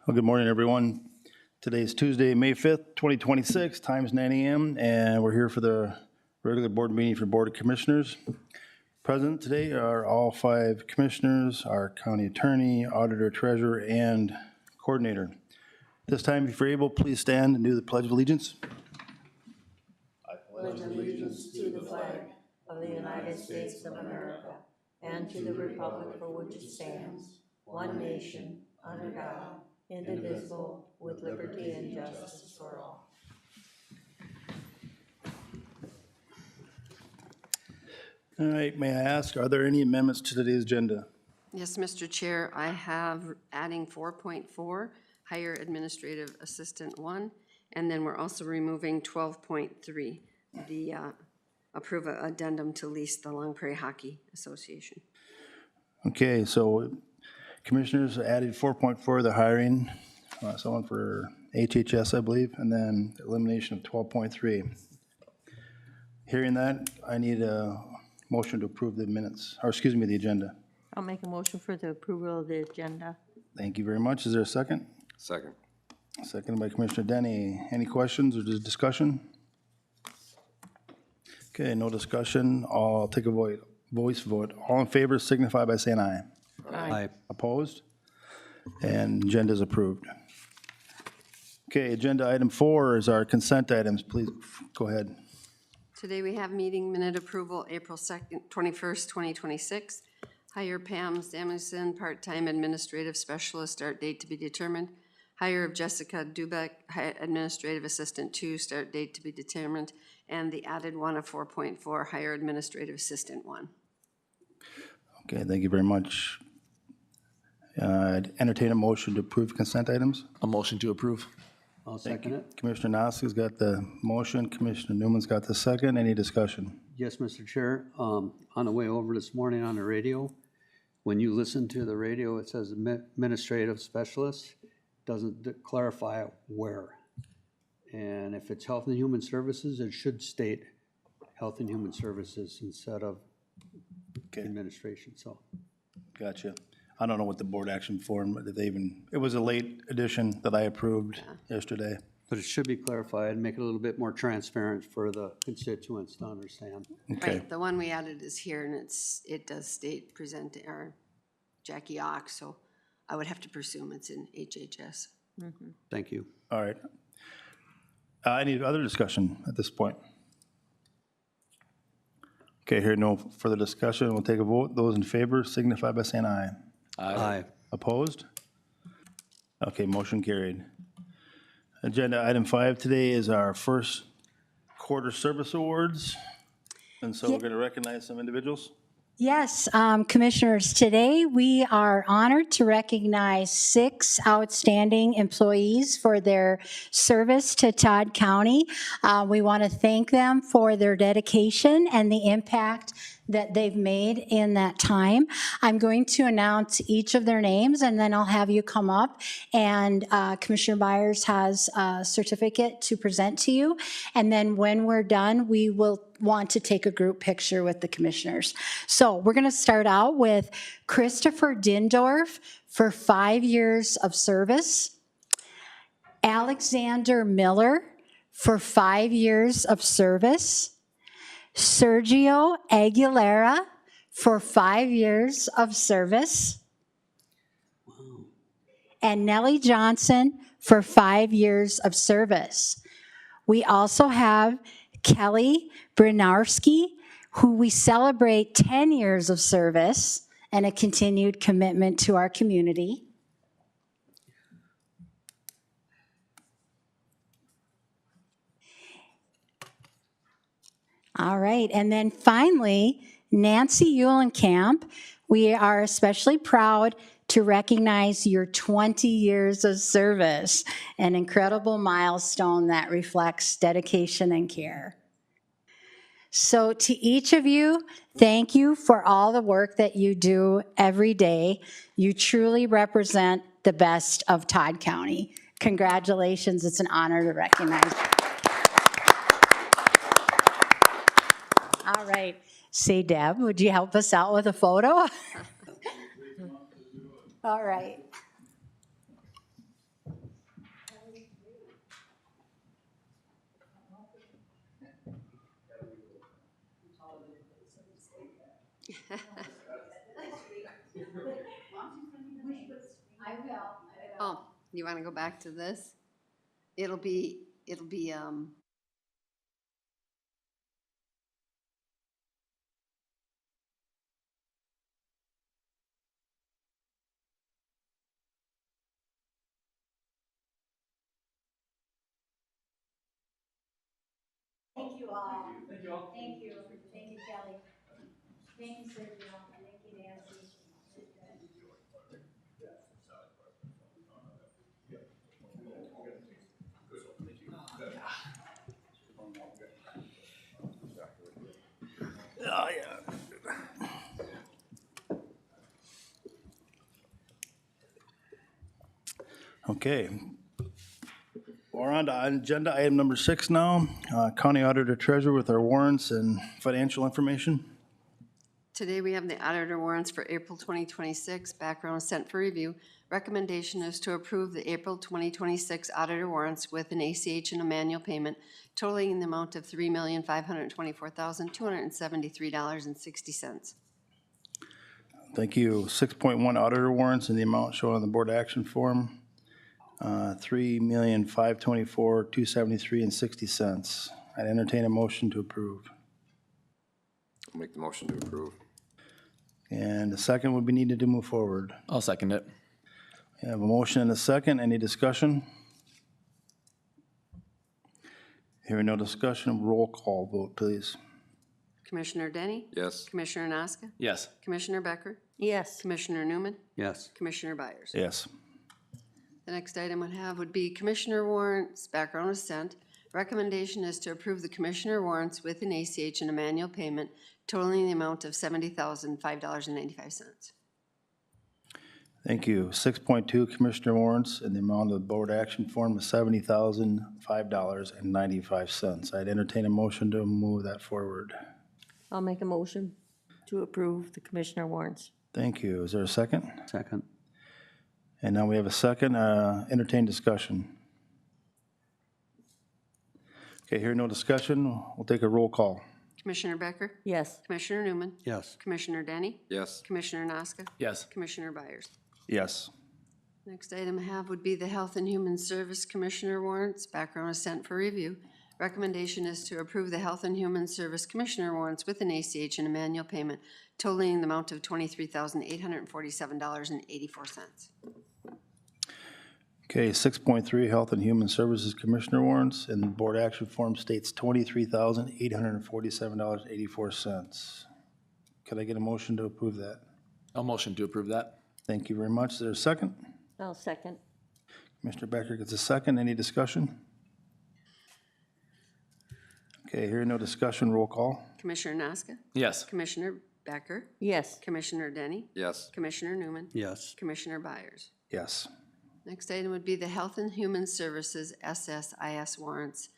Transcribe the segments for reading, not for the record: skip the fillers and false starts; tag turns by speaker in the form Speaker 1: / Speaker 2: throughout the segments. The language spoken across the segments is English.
Speaker 1: Well, good morning, everyone. Today is Tuesday, May 5th, 2026, time's 9 a.m., and we're here for the regular board meeting for Board of Commissioners. Present today are all 5 commissioners, our county attorney, auditor, treasurer, and coordinator. This time, if you're able, please stand and do the Pledge of Allegiance.
Speaker 2: I pledge allegiance to the flag of the United States of America and to the republic for which it stands, one nation, under God, indivisible, with liberty and justice for all.
Speaker 1: All right, may I ask, are there any amendments to today's agenda?
Speaker 3: Yes, Mr. Chair, I have adding 4.4, hire administrative assistant 1, and then we're also removing 12.3, the approve an addendum to lease the Long Prairie Hockey Association.
Speaker 1: Okay, so commissioners added 4.4, the hiring, someone for HHS, I believe, and then elimination of 12.3. Hearing that, I need a motion to approve the minutes, or excuse me, the agenda.
Speaker 2: I'll make a motion for the approval of the agenda.
Speaker 1: Thank you very much. Is there a second?
Speaker 4: Second.
Speaker 1: Seconded by Commissioner Denny. Any questions or discussion? Okay, no discussion. I'll take a voice vote. All in favor signify by saying aye.
Speaker 4: Aye.
Speaker 1: Opposed? And agenda is approved. Okay, agenda item 4 is our consent items. Please go ahead.
Speaker 3: Today we have meeting minute approval, April 2nd, 21st, 2026. Hire Pam Samuelson, part-time administrative specialist, start date to be determined. Hire of Jessica Dubeck, administrative assistant 2, start date to be determined. And the added one of 4.4, hire administrative assistant 1.
Speaker 1: Okay, thank you very much. I'd entertain a motion to approve consent items.
Speaker 4: A motion to approve.
Speaker 5: I'll second it.
Speaker 1: Commissioner Nosk's got the motion, Commissioner Newman's got the second. Any discussion?
Speaker 5: Yes, Mr. Chair. On the way over this morning on the radio, when you listen to the radio, it says administrative specialist, doesn't clarify where. And if it's Health and Human Services, it should state Health and Human Services instead of administration, so.
Speaker 1: Gotcha. I don't know what the board action form, if they even, it was a late addition that I approved yesterday.
Speaker 5: But it should be clarified and make it a little bit more transparent for the constituents to understand.
Speaker 1: Okay,
Speaker 3: Right, the one we added is here, and it does state present, or Jackie Ock, so I would have to presume it's in HHS.
Speaker 5: Thank you.
Speaker 1: all right. Any other discussion at this point? Okay, here no further discussion. We'll take a vote. Those in favor signify by saying aye.
Speaker 5: Aye.
Speaker 1: Opposed? Okay, motion carried. Agenda item 5 today is our first quarter service awards. And so we're going to recognize some individuals.
Speaker 6: Yes, Commissioners, today we are honored to recognize 6 outstanding employees for their service to Todd County. We want to thank them for their dedication and the impact that they've made in that time. I'm going to announce each of their names, and then I'll have you come up, and Commissioner Byers has a certificate to present to you. And then when we're done, we will want to take a group picture with the commissioners. So we're going to start out with Christopher Dindorf for 5 years of service, Alexander Miller for 5 years of service, Sergio Aguilera for 5 years of service, and Nellie Johnson for 5 years of service. We also have Kelly Brinarski, who we celebrate 10 years of service and a continued commitment to our community. All right, and then finally, Nancy Eulenkamp. We are especially proud to recognize your 20 years of service, an incredible milestone that reflects dedication and care. So to each of you, thank you for all the work that you do every day. You truly represent the best of Todd County. Congratulations, it's an honor to recognize you. All right. Say, Deb, would you help us out with a photo? All right.
Speaker 3: You want to go back to this? It'll be,
Speaker 6: Thank you all. Thank you all. Thank you. Thank you, Kelly. Thank you, Sergio. Thank you, Nancy.
Speaker 1: Oh, yeah. Okay. We're on to agenda item number 6 now. County Auditor Treasurer with our warrants and financial information.
Speaker 3: today we have the auditor warrants for April 2026, background sent for review. Recommendation is to approve the April 2026 auditor warrants with an ACH and a manual payment totaling in the amount of $3,524,273.60.
Speaker 1: Thank you. 6.1 auditor warrants in the amount shown on the board action form. $3,524,273.60. I'd entertain a motion to approve.
Speaker 7: I'll make the motion to approve.
Speaker 1: And a second would be needed to move forward.
Speaker 4: I'll second it.
Speaker 1: We have a motion and a second. Any discussion? Hearing no discussion, roll call vote, please.
Speaker 3: Commissioner Denny?
Speaker 7: Yes.
Speaker 3: Commissioner Nasca?
Speaker 4: Yes.
Speaker 3: Commissioner Becker?
Speaker 2: Yes.
Speaker 3: Commissioner Newman?
Speaker 5: Yes.
Speaker 3: Commissioner Byers?
Speaker 1: Yes.
Speaker 3: The next item would be Commissioner warrants, background is sent. Recommendation is to approve the Commissioner warrants with an ACH and a manual payment totaling the amount of $70,005.95.
Speaker 1: Thank you. 6.2 Commissioner warrants in the amount of the board action form of $70,005.95. I'd entertain a motion to move that forward.
Speaker 2: I'll make a motion to approve the commissioner warrants.
Speaker 1: Thank you. Is there a second?
Speaker 5: Second.
Speaker 1: And now we have a second. Entertain discussion. Okay, here no discussion. We'll take a roll call.
Speaker 3: Commissioner Becker?
Speaker 2: Yes.
Speaker 3: Commissioner Newman?
Speaker 5: Yes.
Speaker 3: Commissioner Denny?
Speaker 7: Yes.
Speaker 3: Commissioner Nasca?
Speaker 4: Yes.
Speaker 3: Commissioner Byers?
Speaker 1: Yes.
Speaker 3: Next item would be the Health and Human Service Commissioner warrants. Background is sent for review. Recommendation is to approve the Health and Human Service Commissioner warrants with an ACH and a manual payment totaling the amount of $23,847.84.
Speaker 1: Okay, 6.3 Health and Human Services Commissioner warrants, and the board action form states $23,847.84. Could I get a motion to approve that?
Speaker 4: I'll motion to approve that.
Speaker 1: Thank you very much. Is there a second?
Speaker 2: I'll second.
Speaker 1: Commissioner Becker gets a second. Any discussion? Okay, hearing no discussion, roll call.
Speaker 3: Commissioner Nasca?
Speaker 4: Yes.
Speaker 3: Commissioner Becker?
Speaker 2: Yes.
Speaker 3: Commissioner Denny?
Speaker 7: Yes.
Speaker 3: Commissioner Newman?
Speaker 5: Yes.
Speaker 3: Commissioner Byers?
Speaker 1: Yes.
Speaker 3: Next item would be the Health and Human Services SSIS warrants.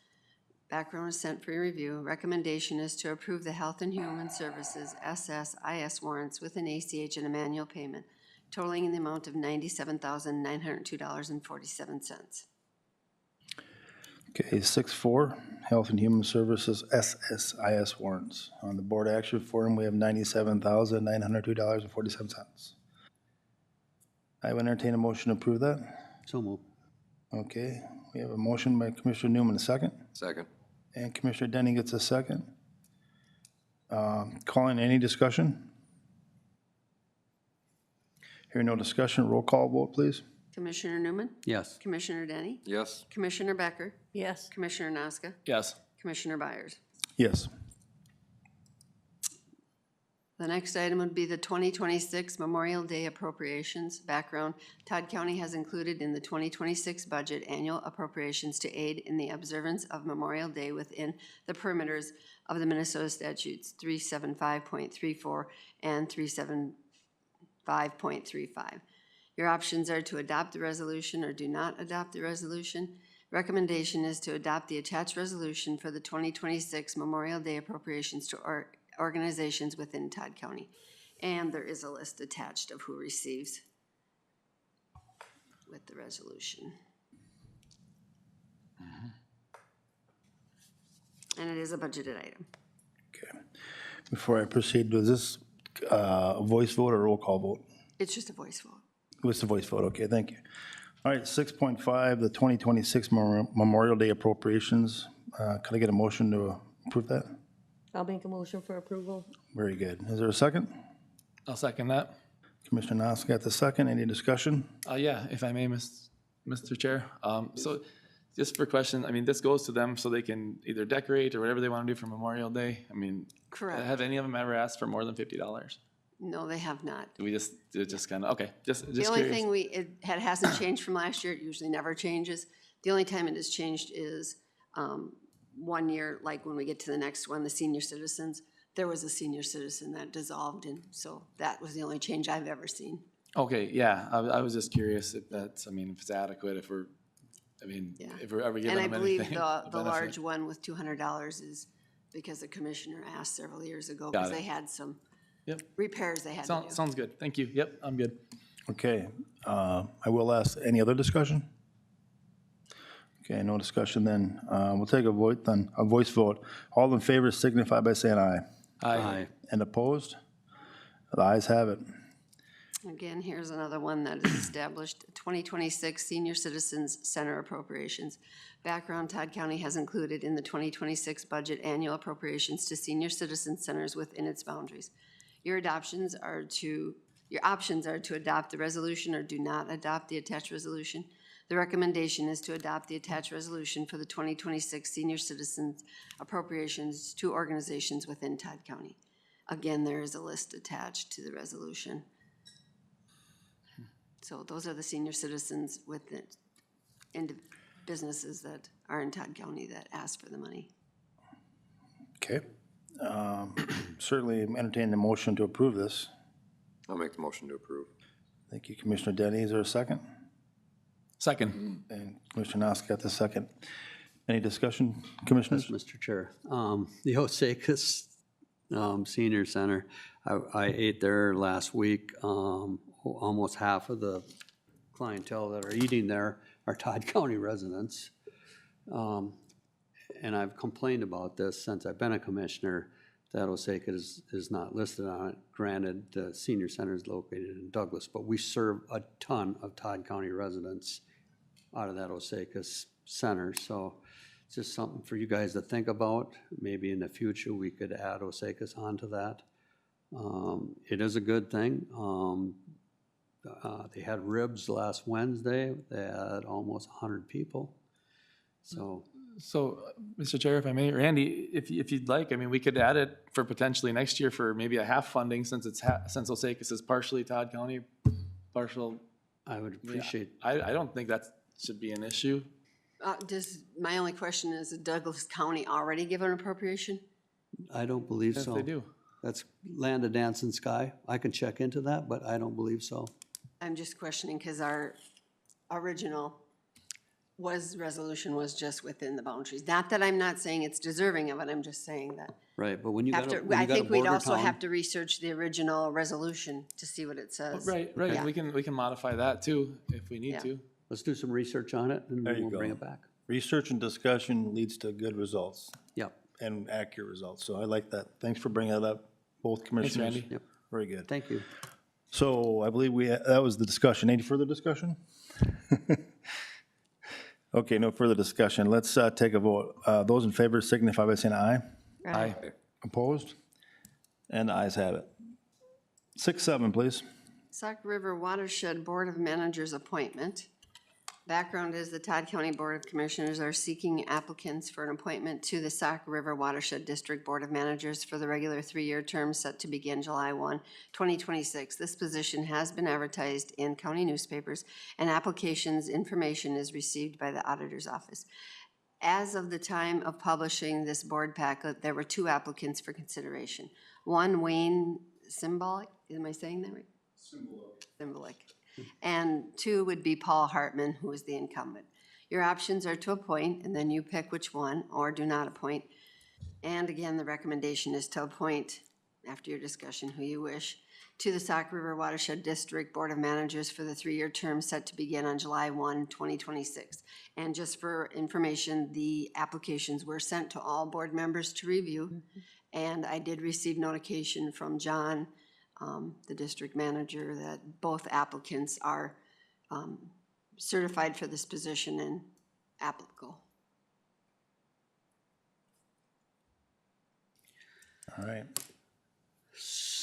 Speaker 3: Background is sent for review. Recommendation is to approve the Health and Human Services SSIS warrants with an ACH and a manual payment totaling in the amount of $97,902.47.
Speaker 1: Okay, 6.4 Health and Human Services SSIS warrants. On the board action form, we have $97,902.47. I would entertain a motion to approve that.
Speaker 5: So moved.
Speaker 1: Okay, we have a motion by Commissioner Newman, a second,
Speaker 7: Second.
Speaker 1: and Commissioner Denny gets a second. Calling any discussion? Hearing no discussion, roll call vote, please.
Speaker 3: Commissioner Newman?
Speaker 5: Yes.
Speaker 3: Commissioner Denny?
Speaker 7: Yes.
Speaker 3: Commissioner Becker?
Speaker 2: Yes.
Speaker 3: Commissioner Nasca?
Speaker 4: Yes.
Speaker 3: Commissioner Byers?
Speaker 1: Yes.
Speaker 3: The next item would be the 2026 Memorial Day appropriations. Background, Todd County has included in the 2026 budget annual appropriations to aid in the observance of Memorial Day within the perimeters of the Minnesota statutes 375.34 and 375.35. Your options are to adopt the resolution or do not adopt the resolution. Recommendation is to adopt the attached resolution for the 2026 Memorial Day appropriations to organizations within Todd County. And there is a list attached of who receives with the resolution. And it is a budgeted item.
Speaker 1: Okay. Before I proceed, was this a voice vote or roll call vote?
Speaker 3: It's just a voice vote.
Speaker 1: What's the voice vote? Okay, thank you. All right, 6.5, the 2026 Memorial Day appropriations. Could I get a motion to approve that?
Speaker 2: I'll make a motion for approval.
Speaker 1: Very good. Is there a second?
Speaker 4: I'll second that.
Speaker 1: Commissioner Nosk got the second. Any discussion?
Speaker 4: Yeah, if I may, Mr. Chair. So just for question, I mean, this goes to them so they can either decorate or whatever they want to do for Memorial Day. I mean,
Speaker 3: Correct.
Speaker 4: have any of them ever asked for more than $50?
Speaker 3: No, they have not.
Speaker 4: We just kind of, okay, just
Speaker 3: The only
Speaker 4: curious.
Speaker 3: thing hasn't changed from last year, it usually never changes. The only time it has changed is 1 year, like when we get to the next one, the senior citizens, there was a senior citizen that dissolved, and so that was the only change I've ever seen.
Speaker 4: Okay, yeah, I was just curious if that's, I mean, if it's adequate, if we're, I mean,
Speaker 3: Yeah.
Speaker 4: if we're ever giving
Speaker 3: And I
Speaker 4: them
Speaker 3: believe
Speaker 4: anything.
Speaker 3: the
Speaker 4: benefit.
Speaker 3: large one with $200 is because the commissioner asked several years ago,
Speaker 4: Got
Speaker 3: because
Speaker 4: it.
Speaker 3: they had some
Speaker 4: Yep,
Speaker 3: repairs they had to do.
Speaker 4: sounds good. Thank you. Yep, I'm good.
Speaker 1: Okay, I will ask, any other discussion? Okay, no discussion then. We'll take a vote then, a voice vote. All in favor signify by saying aye.
Speaker 4: Aye.
Speaker 1: And opposed? The ayes have it.
Speaker 3: Again, here's another one that is established, 2026 Senior Citizens Center appropriations. Background, Todd County has included in the 2026 budget annual appropriations to senior citizen centers within its boundaries. Your options are to adopt the resolution or do not adopt the attached resolution. The recommendation is to adopt the attached resolution for the 2026 senior citizens appropriations to organizations within Todd County. Again, there is a list attached to the resolution. So those are the senior citizens businesses that are in Todd County that ask for the money.
Speaker 1: Okay. Certainly entertain the motion to approve this.
Speaker 7: I'll make the motion to approve.
Speaker 1: Thank you, Commissioner Denny. Is there a second?
Speaker 4: Second.
Speaker 1: And Commissioner Nosk got the second. Any discussion, commissioners?
Speaker 5: Mr. Chair. The Osakis Senior Center, I ate there last week. Almost half of the clientele that are eating there are Todd County residents. And I've complained about this since I've been a commissioner, that Osakis is not listed on it. Granted, the senior center is located in Douglas, but we serve a ton of Todd County residents out of that Osakis Center. So it's just something for you guys to think about. Maybe in the future, we could add Osakis onto that. It is a good thing. They had ribs last Wednesday. They had almost 100 people. So
Speaker 4: So, Mr. Chair, if I may, Randy, if you'd like, I mean, we could add it for potentially next year for maybe a half funding since since Osakis is partially Todd County, partial.
Speaker 5: I would appreciate,
Speaker 4: I don't think that should be an issue.
Speaker 3: My only question is, did Douglas County already give an appropriation?
Speaker 5: I don't believe
Speaker 4: If
Speaker 5: so.
Speaker 4: they do.
Speaker 5: That's land of dancing sky. I can check into that, but I don't believe so.
Speaker 3: I'm just questioning because our original resolution was just within the boundaries. Not that I'm not saying it's deserving of it, I'm just saying that.
Speaker 5: Right, but when you got a,
Speaker 3: After,
Speaker 5: when
Speaker 3: I
Speaker 5: you got a
Speaker 3: think we'd
Speaker 5: border
Speaker 3: also
Speaker 5: town,
Speaker 3: have to research the original resolution to see what it says.
Speaker 4: Right,
Speaker 3: Yeah.
Speaker 4: we can modify that too if we need
Speaker 3: Yeah.
Speaker 4: to.
Speaker 5: let's do some research on it and
Speaker 1: There you
Speaker 5: we'll bring
Speaker 1: go.
Speaker 5: it back.
Speaker 1: Research and discussion leads to good results
Speaker 5: Yep,
Speaker 1: and accurate results. So I like that. Thanks for bringing that up, both
Speaker 4: Thanks,
Speaker 1: commissioners.
Speaker 4: Randy.
Speaker 5: yep.
Speaker 1: Very good.
Speaker 5: Thank you.
Speaker 1: So I believe that was the discussion. Any further discussion? Okay, no further discussion. Let's take a vote. Those in favor signify by saying aye.
Speaker 4: Aye.
Speaker 1: Opposed? And the ayes have it. 6-7, please.
Speaker 3: Sauk River Watershed Board of Managers appointment. Background is the Todd County Board of Commissioners are seeking applicants for an appointment to the Sauk River Watershed District Board of Managers for the regular 3-year term set to begin July 1, 2026. This position has been advertised in county newspapers, and applications information is received by the auditor's office. As of the time of publishing this board packet, there were 2 applicants for consideration. One, Wayne Symbolic, am I saying that right? Symbolic. And 2 would be Paul Hartman, who is the incumbent. Your options are to appoint, and then you pick which one, or do not appoint. And again, the recommendation is to appoint, after your discussion, who you wish, to the Sauk River Watershed District Board of Managers for the 3-year term set to begin on July 1, 2026. And just for information, the applications were sent to all board members to review. And I did receive notification from John, the district manager, that both applicants are certified for this position and applicable.
Speaker 1: All right.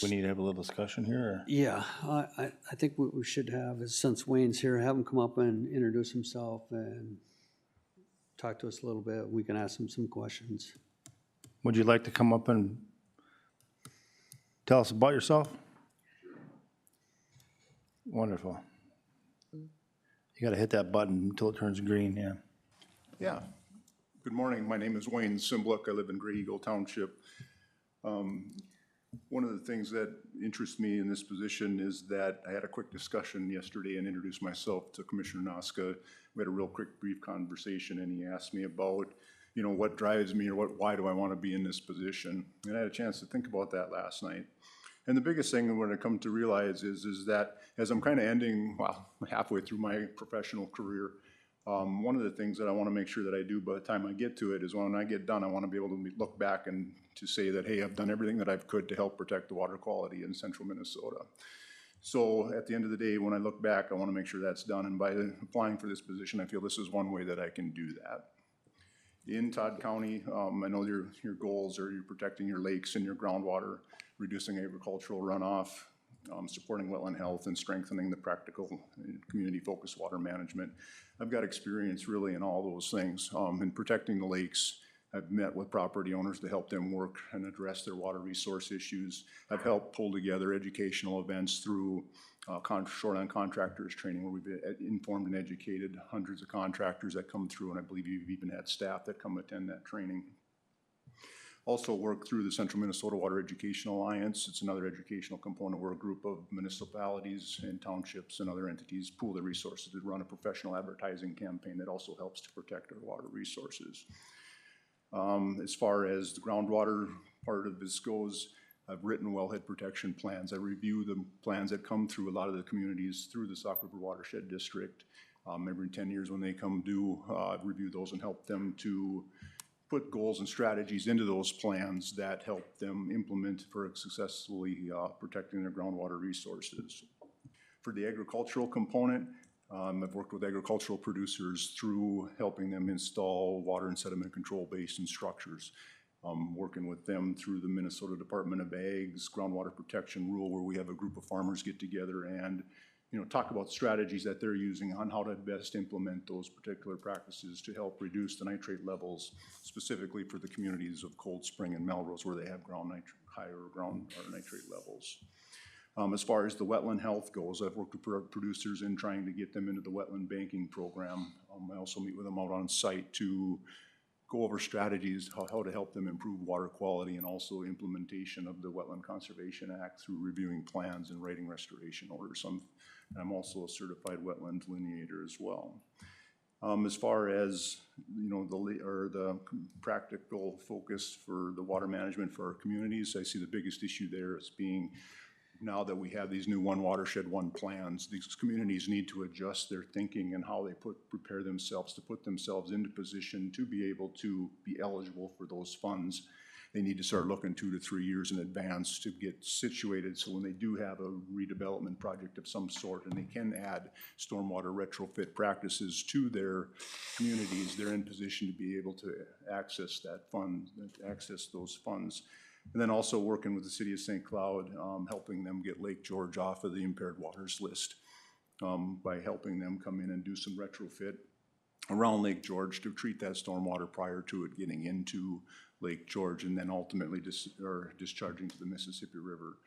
Speaker 1: We need to have a little discussion here, or?
Speaker 5: Yeah, I think what we should have is, since Wayne's here, have him come up and introduce himself and talk to us a little bit. We can ask him some questions.
Speaker 1: Would you like to come up and tell us about yourself? Wonderful. You got to hit that button until it turns green, yeah.
Speaker 8: Yeah. Good morning. My name is Wayne Simblick. I live in Gray Eagle Township. One of the things that interests me in this position is that I had a quick discussion yesterday and introduced myself to Commissioner Noska. We had a real quick, brief conversation, and he asked me about, you know, what drives me, or why do I want to be in this position? And I had a chance to think about that last night. And the biggest thing when I come to realize is that as I'm kind of ending, well, halfway through my professional career, one of the things that I want to make sure that I do by the time I get to it is when I get done, I want to be able to look back and to say that, hey, I've done everything that I could to help protect the water quality in central Minnesota. So at the end of the day, when I look back, I want to make sure that's done. And by applying for this position, I feel this is one way that I can do that. In Todd County, I know your goals are you're protecting your lakes and your groundwater, reducing agricultural runoff, supporting wetland health, and strengthening the practical community-focused water management. I've got experience really in all those things. In protecting the lakes, I've met with property owners to help them work and address their water resource issues. I've helped pull together educational events through Shoreline Contractors Training, where we've informed and educated hundreds of contractors that come through, and I believe you've even had staff that come attend that training. Also work through the Central Minnesota Water Education Alliance. It's another educational component where a group of municipalities and townships and other entities pool their resources to run a professional advertising campaign that also helps to protect our water resources. As far as the groundwater part of this goes, I've written wellhead protection plans. I review the plans that come through a lot of the communities through the Sauk River Watershed District. Every 10 years when they come due, I review those and help them to put goals and strategies into those plans that help them implement for successfully protecting their groundwater resources. For the agricultural component, I've worked with agricultural producers through helping them install water and sediment control basin structures. Working with them through the Minnesota Department of Ag's groundwater protection rule, where we have a group of farmers get together and talk about strategies that they're using on how to best implement those particular practices to help reduce the nitrate levels, specifically for the communities of Cold Spring and Melrose, where they have higher ground nitrate levels. As far as the wetland health goes, I've worked with producers in trying to get them into the wetland banking program. I also meet with them out on site to go over strategies, how to help them improve water quality, and also implementation of the Wetland Conservation Act through reviewing plans and writing restoration orders. I'm also a certified wetland delineator as well. As far as the practical focus for the water management for our communities, I see the biggest issue there as being, now that we have these new One Watershed, One plans, these communities need to adjust their thinking and how they prepare themselves to put themselves into position to be able to be eligible for those funds. They need to start looking 2 to 3 years in advance to get situated, so when they do have a redevelopment project of some sort and they can add stormwater retrofit practices to their communities, they're in position to be able to access those funds. And then also working with the city of St. Cloud, helping them get Lake George off of the impaired waters list by helping them come in and do some retrofit around Lake George to treat that stormwater prior to it getting into Lake George and then ultimately discharging to the Mississippi River.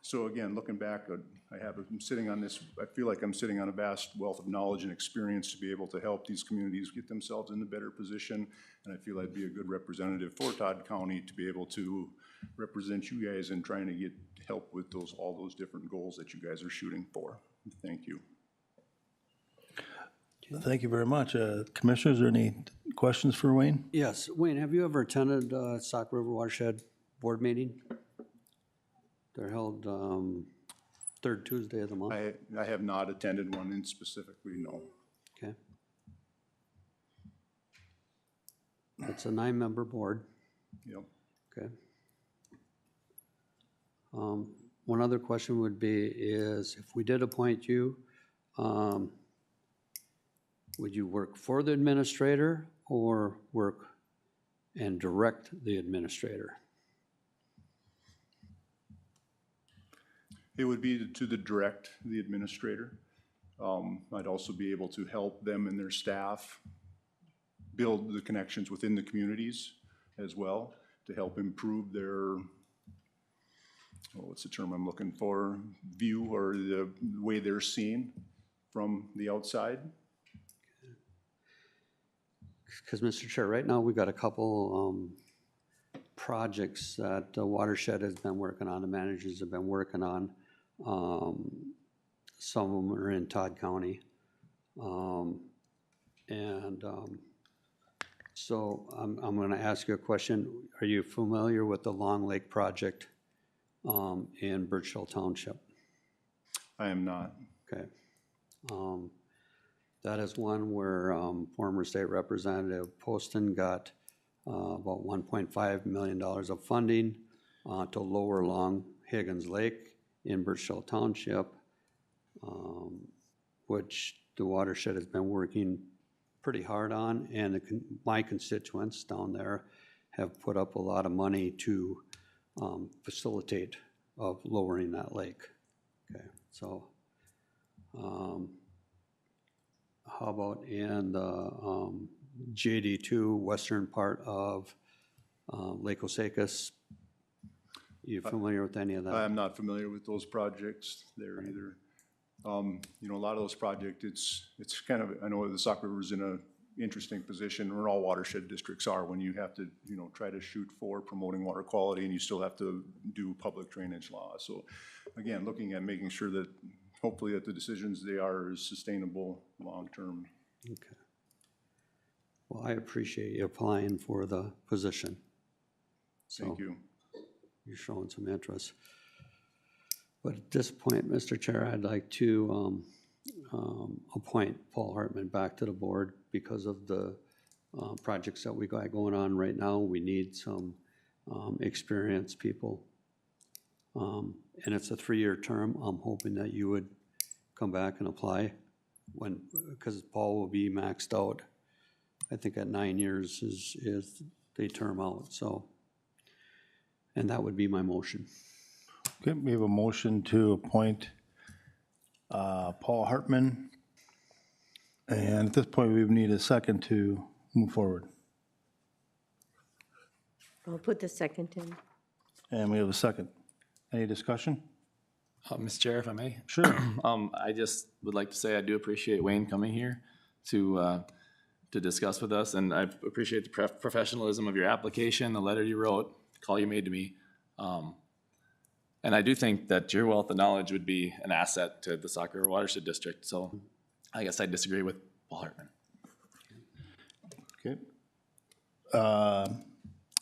Speaker 8: So again, looking back, I'm sitting on this, I feel like I'm sitting on a vast wealth of knowledge and experience to be able to help these communities get themselves in a better position. And I feel I'd be a good representative for Todd County to be able to represent you guys in trying to get help with all those different goals that you guys are shooting for. Thank you.
Speaker 1: Thank you very much. Commissioners, are there any questions for Wayne?
Speaker 5: Yes, Wayne, have you ever attended Sauk River Watershed Board meeting? They're held third Tuesday of the month.
Speaker 8: I have not attended one in specifically, no.
Speaker 5: Okay. It's a 9-member board.
Speaker 8: Yep.
Speaker 5: Okay. One other question would be is if we did appoint you, would you work for the administrator or work and direct the administrator?
Speaker 8: It would be to direct the administrator. I'd also be able to help them and their staff build the connections within the communities as well to help improve their, what's the term I'm looking for, view or the way they're seen from the outside.
Speaker 5: Because, Mr. Chair, right now, we've got a couple projects that the watershed has been working on, the managers have been working on. Some of them are in Todd County. So I'm going to ask you a question. Are you familiar with the Long Lake project in Birchville Township?
Speaker 8: I am not.
Speaker 5: Okay. That is one where former state representative Poston got about $1.5 million of funding to lower Long Higgins Lake in Birchville Township, which the watershed has been working pretty hard on, and my constituents down there have put up a lot of money to facilitate of lowering that lake. Okay, so how about in the JD2 western part of Lake Osakis? You familiar with any of that?
Speaker 8: I'm not familiar with those projects there either. You know, a lot of those projects, it's kind of, I know the Sauk River is in a interesting position, where all watershed districts are, when you have to, you know, try to shoot for promoting water quality and you still have to do public drainage laws. So again, looking at making sure that hopefully that the decisions they are is sustainable long-term.
Speaker 5: Okay. Well, I appreciate you applying for the position.
Speaker 8: Thank you.
Speaker 5: You're showing some interest. But at this point, Mr. Chair, I'd like to appoint Paul Hartman back to the board because of the projects that we got going on right now. We need some experienced people. And it's a 3-year term. I'm hoping that you would come back and apply when, because Paul will be maxed out. I think at 9 years is they term out, so. And that would be my motion.
Speaker 1: Okay, we have a motion to appoint Paul Hartman. And at this point, we need a second to move forward.
Speaker 2: I'll put the second in.
Speaker 1: And we have a second. Any discussion?
Speaker 4: Mr. Chair, if I may?
Speaker 1: Sure.
Speaker 4: I just would like to say I do appreciate Wayne coming here to discuss with us, and I appreciate the professionalism of your application, the letter you wrote, the call you made to me. And I do think that your wealth of knowledge would be an asset to the Sauk River Watershed District, so I guess I disagree with Paul Hartman.
Speaker 1: Okay.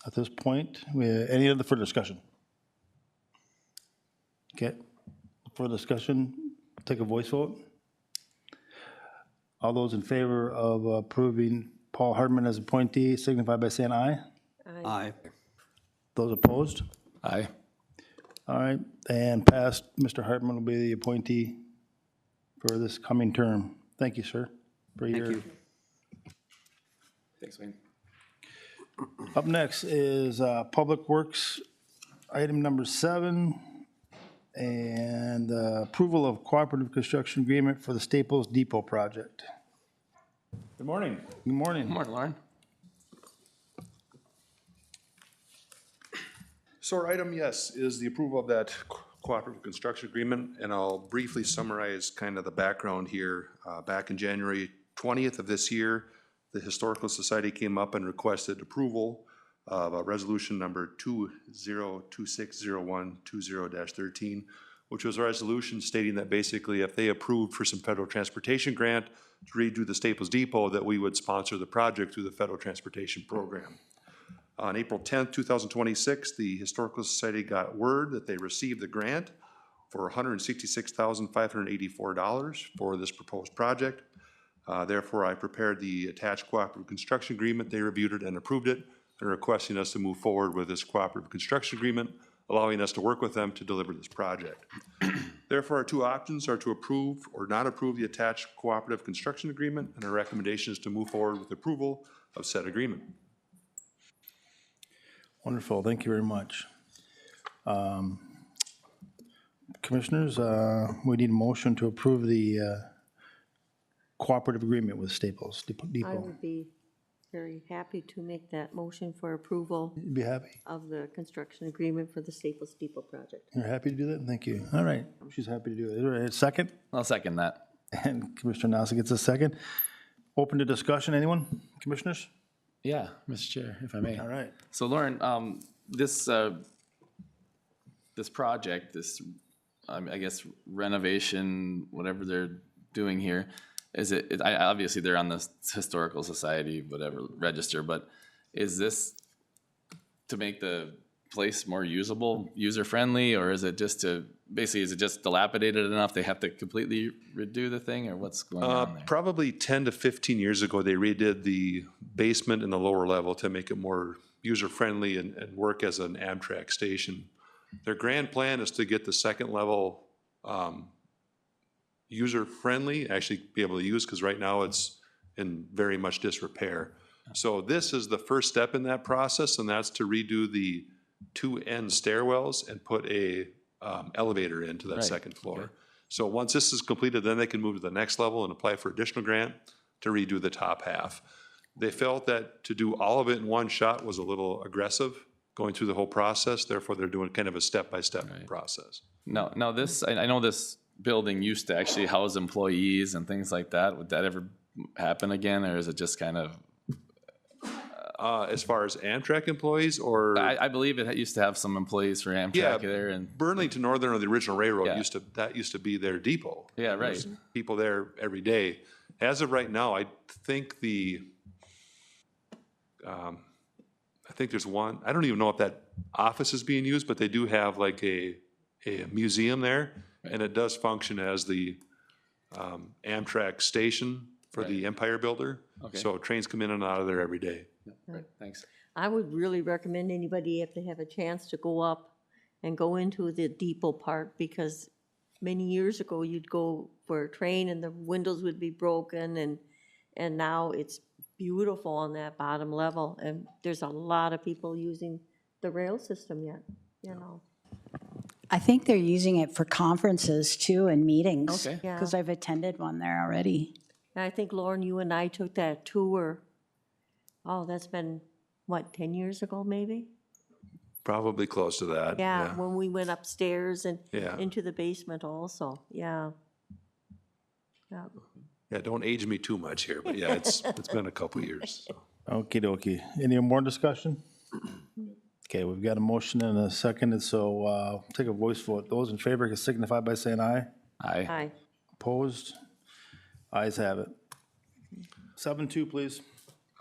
Speaker 1: At this point, any other further discussion? Okay, further discussion, take a voice vote. All those in favor of approving Paul Hartman as appointee signify by saying aye.
Speaker 5: Aye.
Speaker 1: Those opposed?
Speaker 4: Aye.
Speaker 1: All right, and passed, Mr. Hartman will be the appointee for this coming term. Thank you, sir, for
Speaker 5: Thank
Speaker 1: your.
Speaker 5: you.
Speaker 4: Thanks, Wayne.
Speaker 1: Up next is Public Works, item number 7, and approval of cooperative construction agreement for the Staples Depot project.
Speaker 9: Good morning.
Speaker 1: Good morning.
Speaker 4: Good morning, Lauren.
Speaker 9: So our item, yes, is the approval of that cooperative construction agreement, and I'll briefly summarize kind of the background here. Back in January 20th of this year, the Historical Society came up and requested approval of a resolution number 20260120-13, which was a resolution stating that basically if they approved for some federal transportation grant to redo the Staples Depot, that we would sponsor the project through the federal transportation program. On April 10th, 2026, the Historical Society got word that they received the grant for $166,584 for this proposed project. Therefore, I prepared the attached cooperative construction agreement. They reviewed it and approved it. They're requesting us to move forward with this cooperative construction agreement, allowing us to work with them to deliver this project. Therefore, our two options are to approve or not approve the attached cooperative construction agreement, and our recommendation is to move forward with approval of said agreement.
Speaker 1: Wonderful, thank you very much. Commissioners, we need a motion to approve the cooperative agreement with Staples
Speaker 2: I
Speaker 1: Depot.
Speaker 2: would be very happy to make that motion for approval
Speaker 1: You'd be happy?
Speaker 2: of the construction agreement for the Staples Depot project.
Speaker 1: You're happy to do that? Thank you. All right, she's happy to do it. Is there a second?
Speaker 4: I'll second that.
Speaker 1: And Commissioner Nasa gets a second. Open to discussion, anyone? Commissioners?
Speaker 4: Yeah, Mr. Chair, if I may.
Speaker 1: All right.
Speaker 4: So Lauren, this project, this, I guess renovation, whatever they're doing here, obviously they're on the Historical Society, whatever, register, but is this to make the place more usable, user-friendly, or is it just dilapidated enough they have to completely redo the thing, or what's going on there?
Speaker 9: Probably 10 to 15 years ago, they redid the basement and the lower level to make it more user-friendly and work as an Amtrak station. Their grand plan is to get the second level user-friendly, actually be able to use, because right now it's in very much disrepair. So this is the first step in that process, and that's to redo the two end stairwells and put a elevator into that
Speaker 4: Right.
Speaker 9: second floor.
Speaker 4: Okay.
Speaker 9: So once this is completed, then they can move to the next level and apply for additional grant to redo the top half. They felt that to do all of it in one shot was a little aggressive, going through the whole process, therefore they're doing kind of a step-by-step process.
Speaker 4: No, I know this building used to actually house employees and things like that. Would that ever happen again, or is it just kind of?
Speaker 9: As far as Amtrak employees, or?
Speaker 4: I believe it used to have some employees for
Speaker 9: Yeah,
Speaker 4: Amtrak there, and
Speaker 9: Burlington Northern, or the original railroad,
Speaker 4: Yeah.
Speaker 9: used to be their depot.
Speaker 4: yeah, right.
Speaker 9: There's people there every day. As of right now, I think I think there's one, I don't even know if that office is being used, but they do have like a museum there, and it does function as the Amtrak station for the Empire Builder.
Speaker 4: Okay.
Speaker 9: So trains come in and out of there every day.
Speaker 4: Right, thanks.
Speaker 2: I would really recommend anybody, if they have a chance, to go up and go into the depot part, because many years ago, you'd go for a train and the windows would be broken, and now it's beautiful on that bottom level, and there's a lot of people using the rail system yet, you know.
Speaker 6: I think they're using it for conferences too and meetings.
Speaker 4: Okay.
Speaker 2: Yeah.
Speaker 6: Because I've attended one there already.
Speaker 2: And I think, Lauren, you and I took that tour, that's been, what, 10 years ago, maybe?
Speaker 9: Probably close to that.
Speaker 2: Yeah, when we went upstairs and
Speaker 9: Yeah.
Speaker 2: into the basement also, yeah. Yeah.
Speaker 9: Yeah, don't age me too much here, but yeah, it's been a couple years. So.
Speaker 1: Okie dokie. Any more discussion? Okay, we've got a motion and a second, and so take a voice vote. Those in favor can signify by saying aye.
Speaker 4: Aye.
Speaker 2: Aye.
Speaker 1: Opposed? Ayes have it. 7-2, please.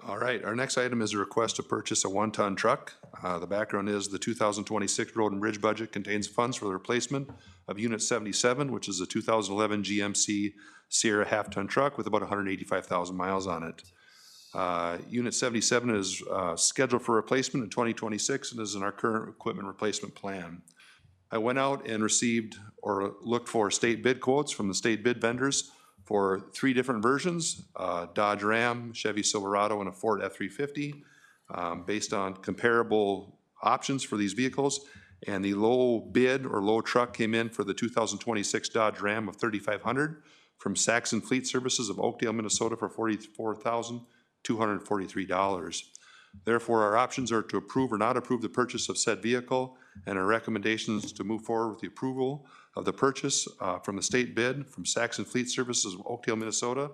Speaker 9: All right, our next item is a request to purchase a one-ton truck. The background is the 2026 Road and Bridge budget contains funds for the replacement of Unit 77, which is a 2011 GMC Sierra half-ton truck with about 185,000 miles on it. Unit 77 is scheduled for replacement in 2026 and is in our current equipment replacement plan. I went out and received or looked for state bid quotes from the state bid vendors for 3 different versions, Dodge Ram, Chevy Silverado, and a Ford F-350, based on comparable options for these vehicles. And the low bid or low truck came in for the 2026 Dodge Ram of $3,500 from Saxon Fleet Services of Oakdale, Minnesota for $44,243. Therefore, our options are to approve or not approve the purchase of said vehicle, and our recommendations to move forward with the approval of the purchase from the state bid from Saxon Fleet Services of Oakdale, Minnesota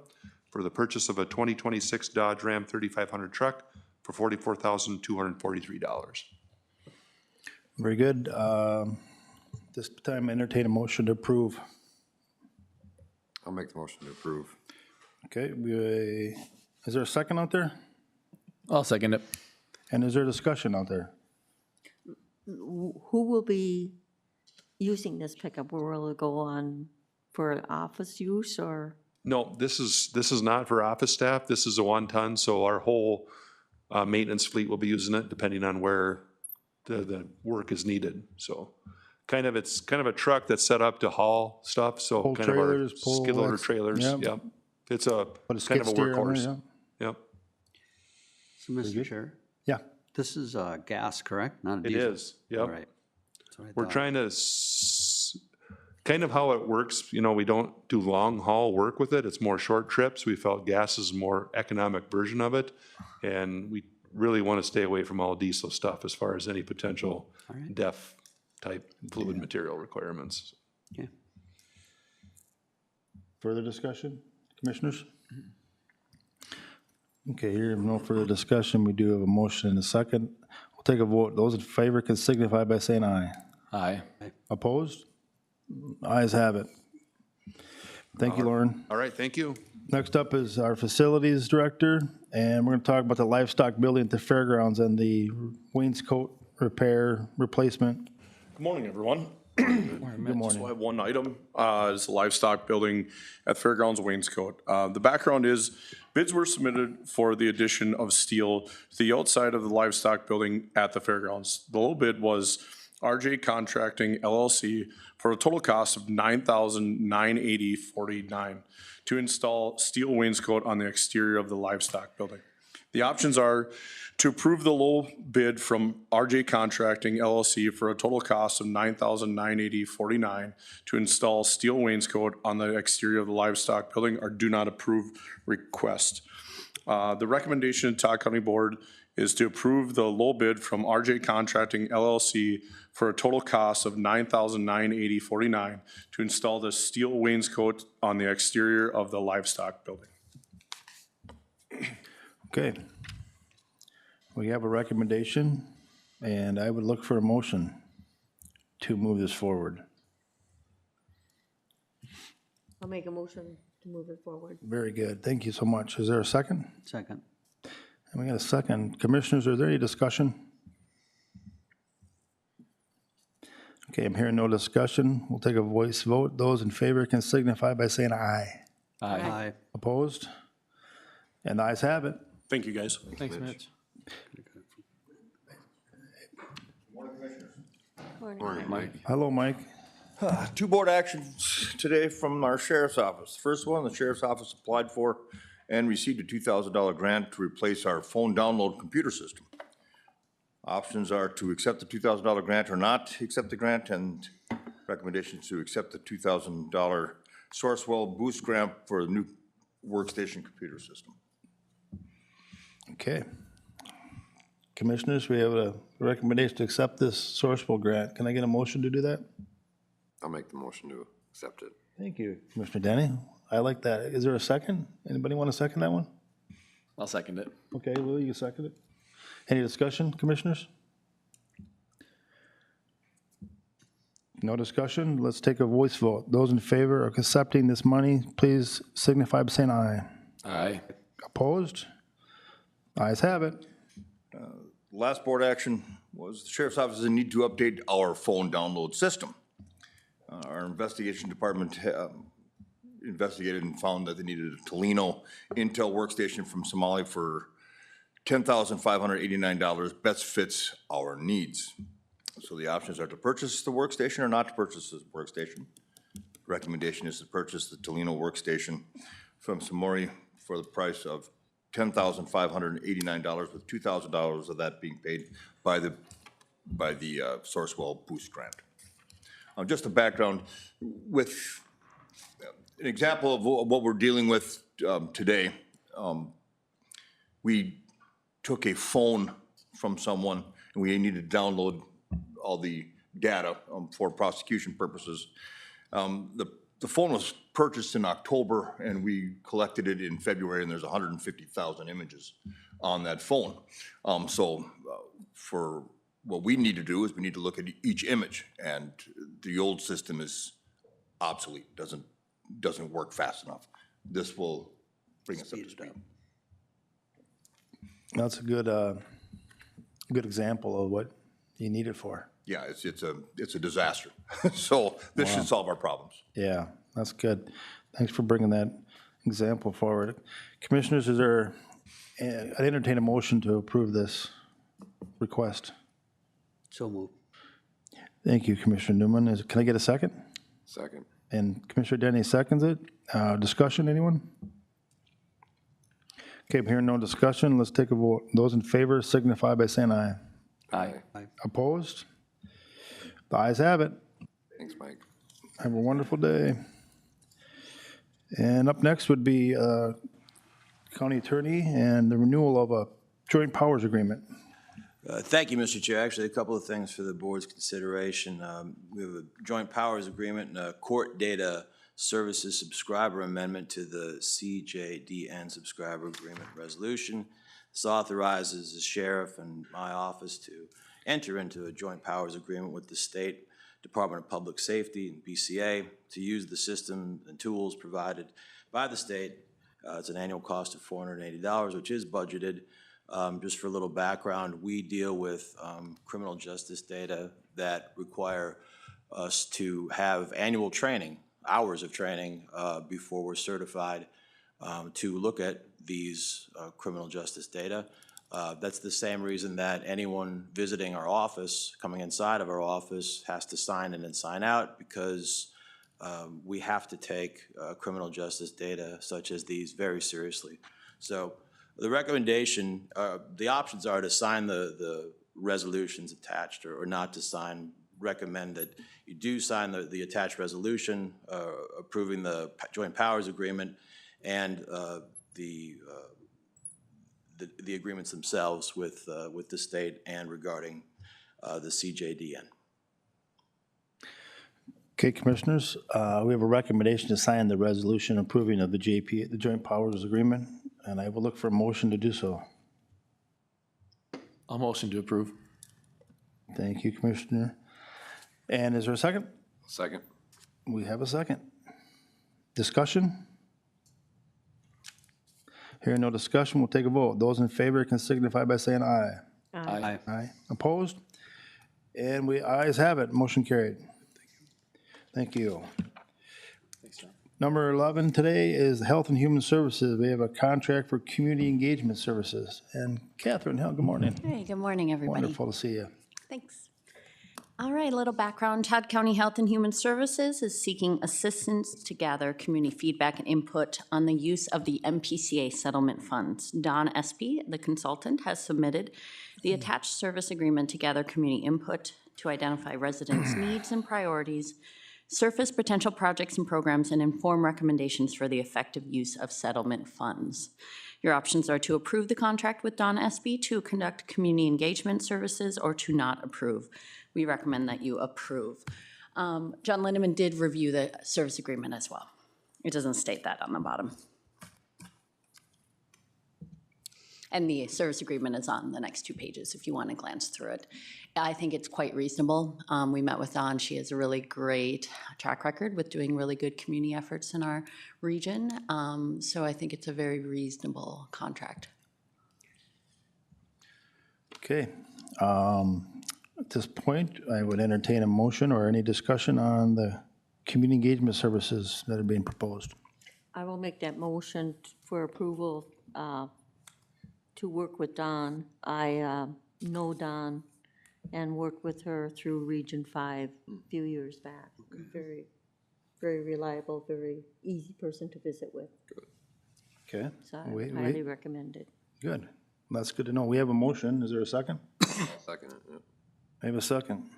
Speaker 9: for the purchase of a 2026 Dodge Ram 3500 truck for $44,243.
Speaker 1: Very good. This time, entertain a motion to approve.
Speaker 7: I'll make the motion to approve.
Speaker 1: Okay, is there a second out there?
Speaker 4: I'll second it.
Speaker 1: And is there discussion out there?
Speaker 2: Who will be using this pickup? Will it go on for office use, or?
Speaker 9: No, this is not for office staff. This is a one-ton, so our whole maintenance fleet will be using it depending on where the work is needed. So it's kind of a truck that's set up to haul stuff, so
Speaker 1: Pull
Speaker 9: kind of our
Speaker 1: trailers, pull
Speaker 9: skid loader
Speaker 1: X-
Speaker 9: trailers,
Speaker 1: yep.
Speaker 9: yep. It's a
Speaker 1: Put a
Speaker 9: kind
Speaker 1: skid
Speaker 9: of a
Speaker 1: steer on
Speaker 9: workhorse,
Speaker 1: there, yeah.
Speaker 9: yep.
Speaker 5: So, Mr. Chair,
Speaker 1: Yeah,
Speaker 5: this is gas, correct? Not a
Speaker 9: It
Speaker 5: diesel?
Speaker 9: is, yep.
Speaker 5: All right. That's what I
Speaker 9: We're
Speaker 5: thought.
Speaker 9: trying to, kind of how it works, you know, we don't do long haul work with it, it's more short trips. We felt gas is a more economic version of it. And we really want to stay away from all diesel stuff as far as any potential DEF type fluid material requirements.
Speaker 5: Okay.
Speaker 1: further discussion, commissioners? Okay, here, no further discussion, we do have a motion and a second. We'll take a vote. Those in favor can signify by saying aye.
Speaker 4: Aye.
Speaker 1: Opposed? Ayes have it. Thank you, Lauren.
Speaker 9: All right, thank you.
Speaker 1: Next up is our facilities director, and we're gonna talk about the livestock building at the fairgrounds and the wainscot repair replacement.
Speaker 10: Good morning, everyone.
Speaker 1: Good
Speaker 10: So I
Speaker 1: morning.
Speaker 10: have one item, is the livestock building at Fairgrounds Wainscot. The background is bids were submitted for the addition of steel to the outside of the livestock building at the fairgrounds. The low bid was RJ Contracting LLC for a total cost of $9,980.49 to install steel wainscot on the exterior of the livestock building. The options are to approve the low bid from RJ Contracting LLC for a total cost of $9,980.49 to install steel wainscot on the exterior of the livestock building, or do not approve request. The recommendation to Todd County Board is to approve the low bid from RJ Contracting LLC for a total cost of $9,980.49 to install the steel wainscot on the exterior of the livestock building.
Speaker 1: Okay. We have a recommendation, and I would look for a motion to move this forward.
Speaker 2: I'll make a motion to move it forward.
Speaker 1: Very good. Thank you so much. Is there a second?
Speaker 5: Second.
Speaker 1: And we got a second. Commissioners, is there any discussion? Okay, I'm hearing no discussion. We'll take a voice vote. Those in favor can signify by saying aye.
Speaker 5: Aye.
Speaker 1: Opposed? And the ayes have it.
Speaker 10: Thank you, guys.
Speaker 4: Thanks, Mitch. Mike.
Speaker 1: Hello, Mike.
Speaker 11: Two board actions today from our sheriff's office. First one, the sheriff's office applied for and received a $2,000 grant to replace our phone download computer system. Options are to accept the $2,000 grant or not accept the grant, and recommendations to accept the $2,000 Sourcewell boost grant for the new workstation computer system.
Speaker 1: Okay. Commissioners, we have a recommendation to accept this Sourcewell grant. Can I get a motion to do that?
Speaker 7: I'll make the motion to accept it.
Speaker 1: Thank you, Commissioner Denny. I like that. Is there a second? Anybody want to second that one?
Speaker 4: I'll second it.
Speaker 1: Okay, Lou, you second it. Any discussion, commissioners? No discussion? Let's take a voice vote. Those in favor of accepting this money, please signify by saying aye.
Speaker 4: Aye.
Speaker 1: Opposed? Ayes have it.
Speaker 11: Last board action was the sheriff's office in need to update our phone download system. Our investigation department investigated and found that they needed a Tolino Intel workstation from Somalia for $10,589. Best fits our needs. So the options are to purchase the workstation or not to purchase the workstation. Recommendation is to purchase the Tolino workstation from Somori for the price of $10,589, with $2,000 of that being paid by the Sourcewell Boost Grant. Just a background with an example of what we're dealing with today. We took a phone from someone and we needed to download all the data for prosecution purposes. The phone was purchased in October and we collected it in February, and there's 150,000 images on that phone. For what we need to do is we need to look at each image, and the old system is obsolete, doesn't work fast enough. This will bring us up to speed.
Speaker 1: That's a good example of what you need it for.
Speaker 11: Yeah, it's a disaster. So this should solve our problems.
Speaker 1: Yeah, that's good. Thanks for bringing that example forward. Commissioners, is there, I'd entertain a motion to approve this request.
Speaker 5: So moved.
Speaker 1: Thank you, Commissioner Newman. Can I get a second?
Speaker 7: Second.
Speaker 1: And Commissioner Denny seconds it. Discussion, anyone? Okay, I'm hearing no discussion. Let's take a vote. Those in favor signify by saying aye.
Speaker 4: Aye.
Speaker 1: Opposed? The ayes have it.
Speaker 7: Thanks, Mike.
Speaker 1: Have a wonderful day. And up next would be County Attorney and the renewal of a joint powers agreement.
Speaker 12: Thank you, Mr. Chair. Actually, a couple of things for the board's consideration. We have a joint powers agreement and a court data services subscriber amendment to the CJDN subscriber agreement resolution. This authorizes the sheriff and my office to enter into a joint powers agreement with the State Department of Public Safety and BCA to use the system and tools provided by the state. It's an annual cost of $480, which is budgeted. Just for a little background, we deal with criminal justice data that require us to have annual training, hours of training before we're certified to look at these criminal justice data. That's the same reason that anyone visiting our office, coming inside of our office, has to sign in and sign out, because we have to take criminal justice data such as these very seriously. So the recommendation, the options are to sign the resolutions attached or not to sign. Recommend that you do sign the attached resolution approving the joint powers agreement and the agreements themselves with the state and regarding the CJDN.
Speaker 1: Okay, Commissioners, we have a recommendation to sign the resolution approving of the JP, the joint powers agreement, and I will look for a motion to do so.
Speaker 4: I'll motion to approve.
Speaker 1: Thank you, Commissioner. And is there a second?
Speaker 7: Second.
Speaker 1: We have a second. Discussion? Hearing no discussion, we'll take a vote. Those in favor can signify by saying aye.
Speaker 4: Aye.
Speaker 1: Aye. Opposed? And ayes have it. Motion carried. Thank you.
Speaker 4: Thanks, John.
Speaker 1: Number 11 today is Health and Human Services. We have a contract for community engagement services. And Catherine, good morning.
Speaker 13: Hey, good morning, everybody.
Speaker 1: Wonderful to see you.
Speaker 13: Thanks. All right, a little background. Todd County Health and Human Services is seeking assistance to gather community feedback and input on the use of the MPCA settlement funds. Don Espy, the consultant, has submitted the attached service agreement to gather community input to identify residents' needs and priorities, surface potential projects and programs, and inform recommendations for the effective use of settlement funds. Your options are to approve the contract with Don Espy to conduct community engagement services or to not approve. We recommend that you approve. John Lindeman did review the service agreement as well. It doesn't state that on the bottom. And the service agreement is on the next 2 pages if you want to glance through it. I think it's quite reasonable. We met with Dawn. She has a really great track record with doing really good community efforts in our region. So I think it's a very reasonable contract.
Speaker 1: Okay. At this point, I would entertain a motion or any discussion on the community engagement services that are being proposed.
Speaker 2: I will make that motion for approval to work with Dawn. I know Dawn and worked with her through Region 5 a few years back. Very, very reliable, very easy person to visit with.
Speaker 1: Okay.
Speaker 2: So I highly recommend it.
Speaker 1: Good. That's good to know. We have a motion. Is there a second?
Speaker 7: Second. Yep.
Speaker 1: I have a second.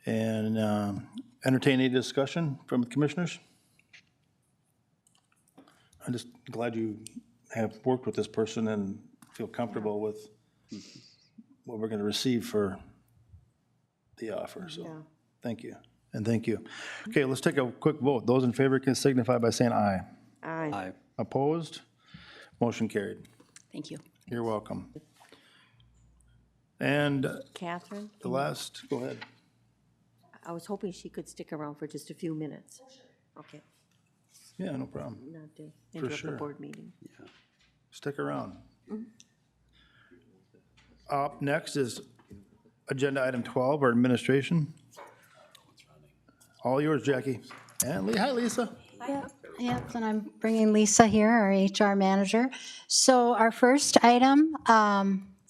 Speaker 1: And entertain any discussion from the commissioners? I'm just glad you have worked with this person and feel comfortable with what we're going to receive for the offer. So thank you. And thank you. Okay, let's take a quick vote. Those in favor can signify by saying aye.
Speaker 2: Aye.
Speaker 5: Aye.
Speaker 1: Opposed? Motion carried.
Speaker 13: Thank you.
Speaker 1: You're welcome. And
Speaker 2: Catherine,
Speaker 1: the last, go ahead.
Speaker 2: I was hoping she could stick around for just a few minutes. Okay,
Speaker 1: Yeah, no problem.
Speaker 2: not to interrupt
Speaker 1: sure.
Speaker 2: the board meeting.
Speaker 1: Stick around. Up next is agenda item 12, our administration. All yours, Jackie. And hi, Lisa.
Speaker 6: Yep, and I'm bringing Lisa here, our HR manager. So our first item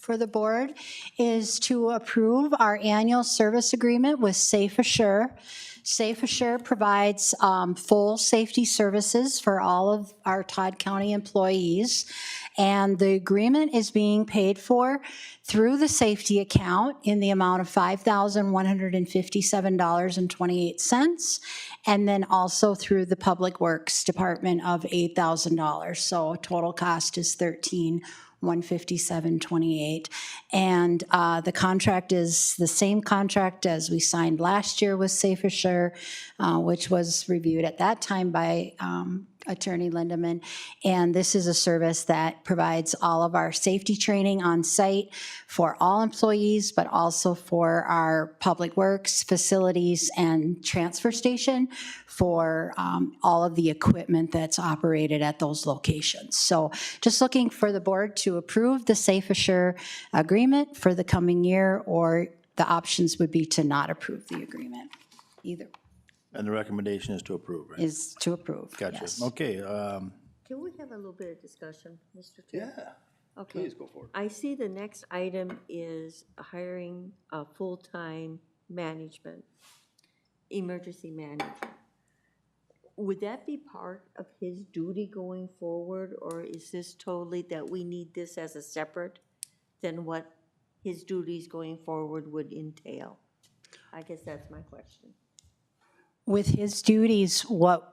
Speaker 6: for the board is to approve our annual service agreement with Safe Assure. Safe Assure provides full safety services for all of our Todd County employees, and the agreement is being paid for through the safety account in the amount of $5,157.28, and then also through the Public Works Department of $8,000. So total cost is $13,157.28. And the contract is the same contract as we signed last year with Safe Assure, which was reviewed at that time by Attorney Lindeman. And this is a service that provides all of our safety training on site for all employees, but also for our public works, facilities, and transfer station for all of the equipment that's operated at those locations. So just looking for the board to approve the Safe Assure agreement for the coming year, or the options would be to not approve the agreement. Either
Speaker 1: And the recommendation is to approve, right?
Speaker 6: is to approve.
Speaker 1: Gotcha.
Speaker 6: Yes.
Speaker 1: Okay,
Speaker 2: Can we have a little bit of discussion, Mr. Chair?
Speaker 1: yeah,
Speaker 2: Okay.
Speaker 1: please go for it.
Speaker 2: I see the next item is hiring a full-time management, emergency manager. Would that be part of his duty going forward, or is this totally that we need this as a separate than what his duties going forward would entail? I guess that's my question.
Speaker 6: With his duties, what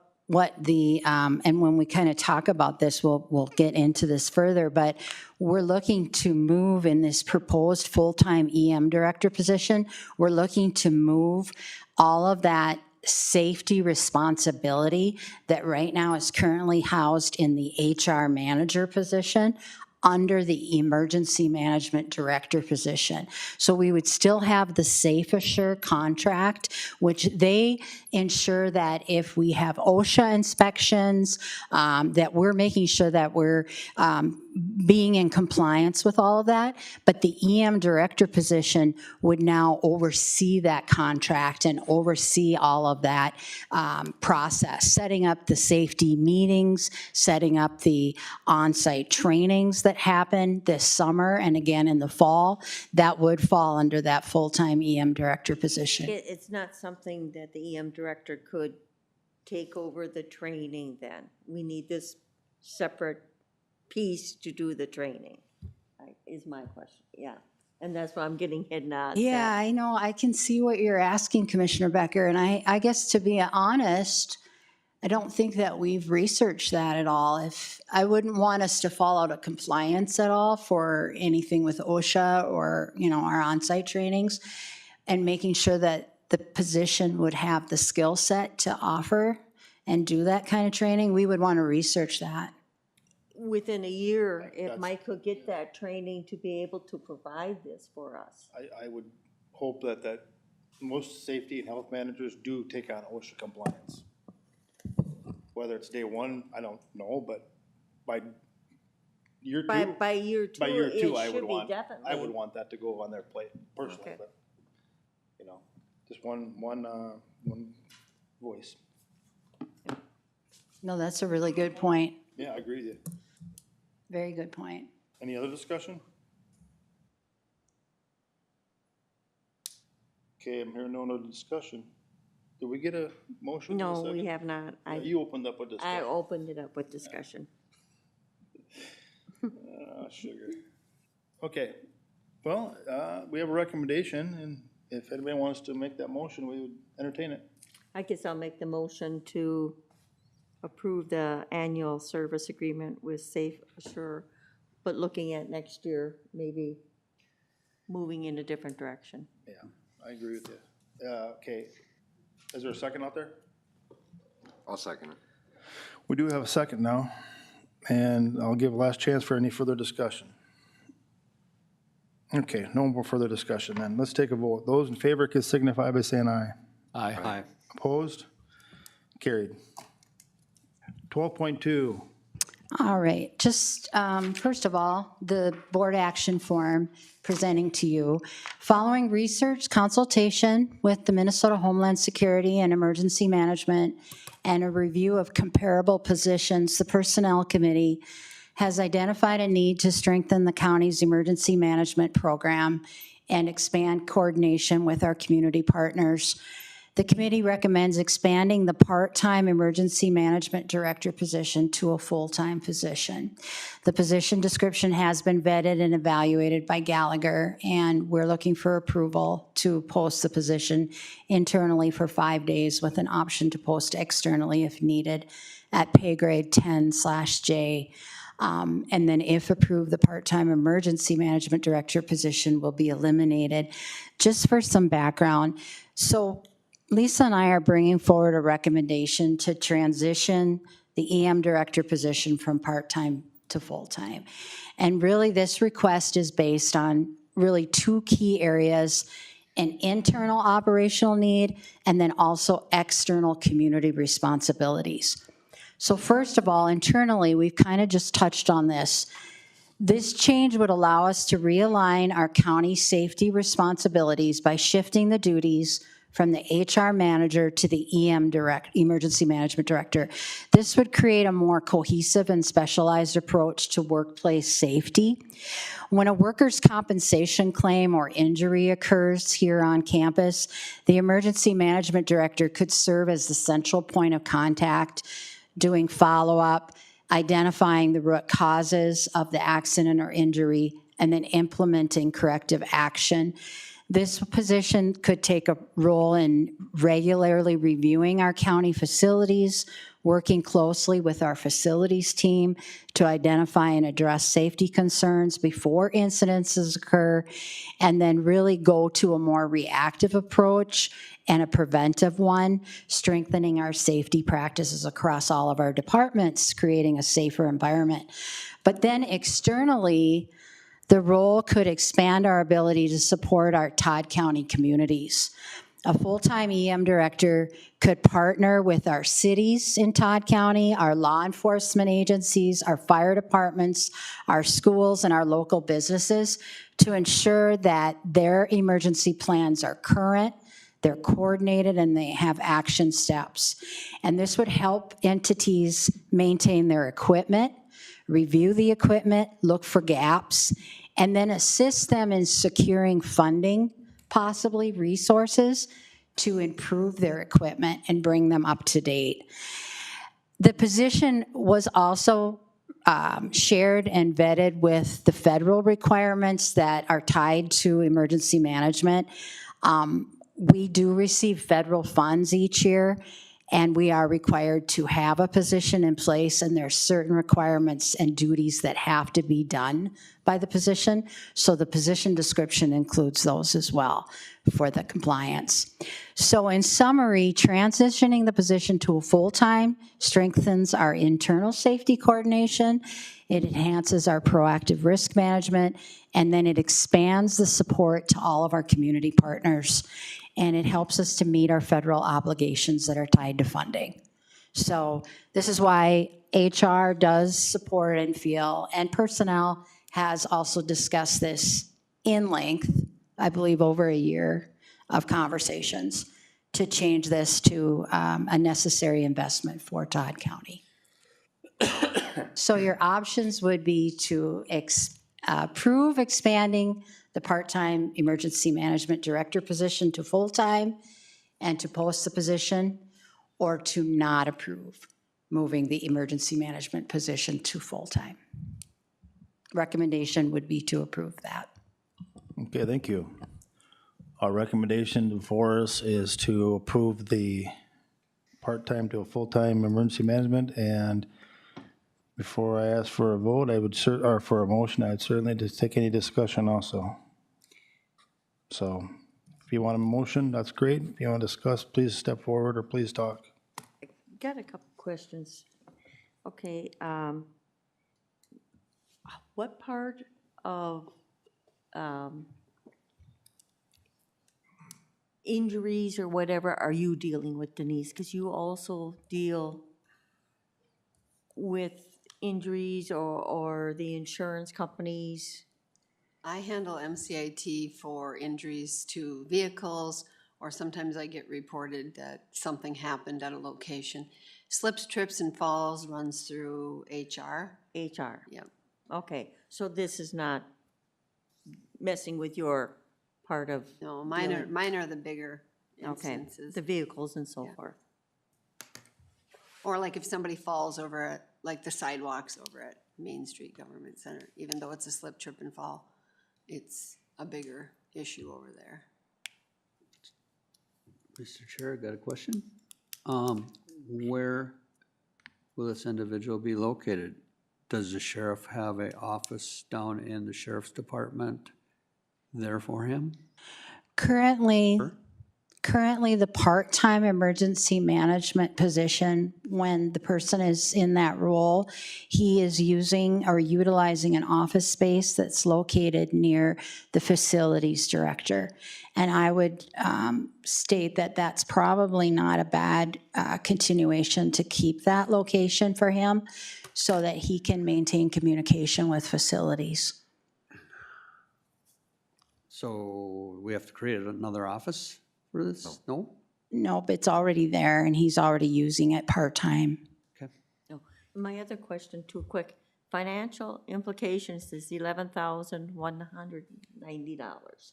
Speaker 6: the, and when we kind of talk about this, we'll get into this further, but we're looking to move in this proposed full-time EM director position, we're looking to move all of that safety responsibility that right now is currently housed in the HR manager position under the emergency management director position. So we would still have the Safe Assure contract, which they ensure that if we have OSHA inspections, that we're making sure that we're being in compliance with all of that. But the EM director position would now oversee that contract and oversee all of that process, setting up the safety meetings, setting up the on-site trainings that happen this summer and again in the fall. That would fall under that full-time EM director position.
Speaker 2: It's not something that the EM director could take over the training then? We need this separate piece to do the training, is my question, yeah. And that's why I'm getting head nods.
Speaker 6: Yeah, I know. I can see what you're asking, Commissioner Becker, and I guess to be honest, I don't think that we've researched that at all. If I wouldn't want us to fall out of compliance at all for anything with OSHA or, our on-site trainings, and making sure that the position would have the skill set to offer and do that kind of training, we would want to research that.
Speaker 2: Within a year, if Mike could get that training to be able to provide this for us.
Speaker 1: I would hope that most safety and health managers do take on OSHA compliance. Whether it's day one, I don't know, but by year two.
Speaker 2: By year two,
Speaker 1: By year two,
Speaker 2: it
Speaker 1: I
Speaker 2: should
Speaker 1: would
Speaker 2: be
Speaker 1: want,
Speaker 2: definitely.
Speaker 1: I would want that to go on their plate personally,
Speaker 2: Okay.
Speaker 1: but, just one voice.
Speaker 6: No, that's a really good point.
Speaker 1: Yeah, I agree with you.
Speaker 6: Very good point.
Speaker 1: Any other discussion? Okay, I'm hearing no other discussion. Did we get a motion? in a
Speaker 2: No, we
Speaker 1: second?
Speaker 2: have not.
Speaker 1: Yeah, you opened up with
Speaker 2: I
Speaker 1: discussion.
Speaker 2: opened it up with discussion.
Speaker 1: Sugar. Okay, well, we have a recommendation, and if anybody wants to make that motion, we would entertain it.
Speaker 2: I guess I'll make the motion to approve the annual service agreement with Safe Assure, but looking at next year, maybe moving in a different direction.
Speaker 1: Yeah, I agree with you. Okay, is there a second out there?
Speaker 7: I'll second it.
Speaker 1: We do have a second now, and I'll give a last chance for any further discussion. Okay, no more further discussion then. Let's take a vote. Those in favor can signify by saying aye.
Speaker 4: Aye.
Speaker 1: Opposed? Carried. 12.2.
Speaker 6: All right, just first of all, the board action form presenting to you. Following research, consultation with the Minnesota Homeland Security and Emergency Management, and a review of comparable positions, the Personnel Committee has identified a need to strengthen the county's emergency management program and expand coordination with our community partners. The committee recommends expanding the part-time emergency management director position to a full-time position. The position description has been vetted and evaluated by Gallagher, and we're looking for approval to post the position internally for 5 days with an option to post externally if needed at pay grade 10/J. And then if approved, the part-time emergency management director position will be eliminated. Just for some background, so Lisa and I are bringing forward a recommendation to transition the EM director position from part-time to full-time. And really, this request is based on really two key areas: an internal operational need and then also external community responsibilities. So first of all, internally, we've kind of just touched on this. This change would allow us to realign our county safety responsibilities by shifting the duties from the HR manager to the emergency management director. This would create a more cohesive and specialized approach to workplace safety. When a workers' compensation claim or injury occurs here on campus, the emergency management director could serve as the central point of contact, doing follow-up, identifying the root causes of the accident or injury, and then implementing corrective action. This position could take a role in regularly reviewing our county facilities, working closely with our facilities team to identify and address safety concerns before incidences occur, and then really go to a more reactive approach and a preventive one, strengthening our safety practices across all of our departments, creating a safer environment. But then externally, the role could expand our ability to support our Todd County communities. A full-time EM director could partner with our cities in Todd County, our law enforcement agencies, our fire departments, our schools, and our local businesses to ensure that their emergency plans are current, they're coordinated, and they have action steps. And this would help entities maintain their equipment, review the equipment, look for gaps, and then assist them in securing funding, possibly resources, to improve their equipment and bring them up to date. The position was also shared and vetted with the federal requirements that are tied to emergency management. We do receive federal funds each year, and we are required to have a position in place, and there's certain requirements and duties that have to be done by the position. So the position description includes those as well for the compliance. So in summary, transitioning the position to a full-time strengthens our internal safety coordination, it enhances our proactive risk management, and then it expands the support to all of our community partners. And it helps us to meet our federal obligations that are tied to funding. So this is why HR does support and feel, and personnel has also discussed this in length, I believe over a year of conversations, to change this to a necessary investment for Todd County. So your options would be to approve expanding the part-time emergency management director position to full-time and to post the position, or to not approve moving the emergency management position to full-time. Recommendation would be to approve that.
Speaker 1: Okay, thank you. Our recommendation before us is to approve the part-time to a full-time emergency management, and before I ask for a vote, I would or for a motion, I'd certainly just take any discussion also. So if you want a motion, that's great. If you want to discuss, please step forward or please talk.
Speaker 2: Got a couple questions. Okay, what part of injuries or whatever are you dealing with, Denise? Because you also deal with injuries or the insurance companies.
Speaker 3: I handle MCIT for injuries to vehicles, or sometimes I get reported that something happened at a location. Slips, trips, and falls runs through HR.
Speaker 2: HR.
Speaker 3: Yep.
Speaker 2: Okay, so this is not messing with your part of,
Speaker 3: No, mine are the bigger
Speaker 2: okay,
Speaker 3: instances.
Speaker 2: the vehicles and so
Speaker 3: Yeah.
Speaker 2: forth.
Speaker 3: Or like if somebody falls over at, like the sidewalks over at Main Street Government Center, even though it's a slip, trip, and fall, it's a bigger issue over there.
Speaker 5: Mr. Chair, I got a question. Where will this individual be located? Does the sheriff have an office down in the sheriff's department there for him?
Speaker 6: Currently, the part-time emergency management position, when the person is in that role, he is using or utilizing an office space that's located near the facilities director. And I would state that that's probably not a bad continuation to keep that location for him so that he can maintain communication with facilities.
Speaker 5: So we have to create another office for this? No?
Speaker 6: Nope, it's already there and he's already using it part-time.
Speaker 5: Okay.
Speaker 2: No. My other question, too quick, financial implications is $11,190.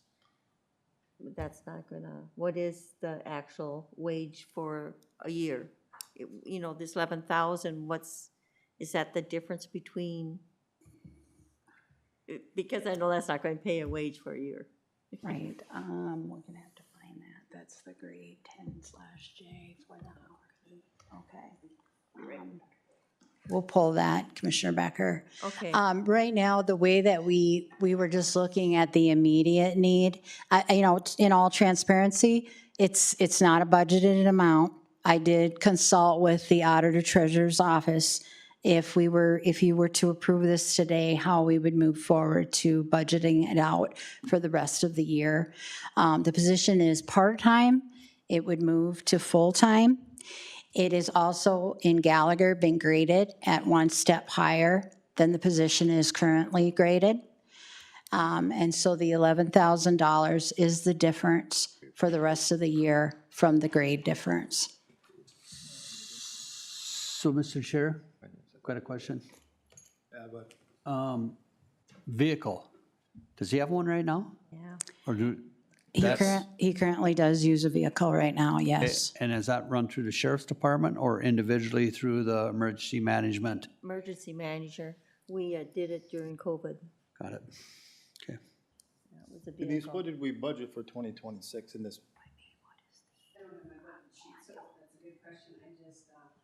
Speaker 2: That's not gonna, what is the actual wage for a year? You know, this 11,000, is that the difference between, because I know that's not going to pay a wage for a year.
Speaker 6: Right, we're gonna have to find that. That's the grade 10/J for the hourly. Okay. We'll pull that, Commissioner Becker.
Speaker 2: Okay.
Speaker 6: Right now, the way that we were just looking at the immediate need, you know, in all transparency, it's not a budgeted amount. I did consult with the Auditor Treasurer's Office if you were to approve this today, how we would move forward to budgeting it out for the rest of the year. The position is part-time. It would move to full-time. It is also in Gallagher been graded at one step higher than the position is currently graded. And so the $11,000 is the difference for the rest of the year from the grade difference.
Speaker 5: So, Mr. Chair, I've got a question.
Speaker 1: Yeah, but
Speaker 5: Vehicle, does he have one right now?
Speaker 2: Yeah.
Speaker 5: Or do,
Speaker 6: He currently does use a vehicle right now, yes.
Speaker 5: and is that run through the sheriff's department or individually through the emergency management?
Speaker 2: Emergency manager, we did it during COVID.
Speaker 5: Got it. Okay.
Speaker 2: That was a
Speaker 1: Denise,
Speaker 2: vehicle.
Speaker 1: what did we budget for 2026 in this?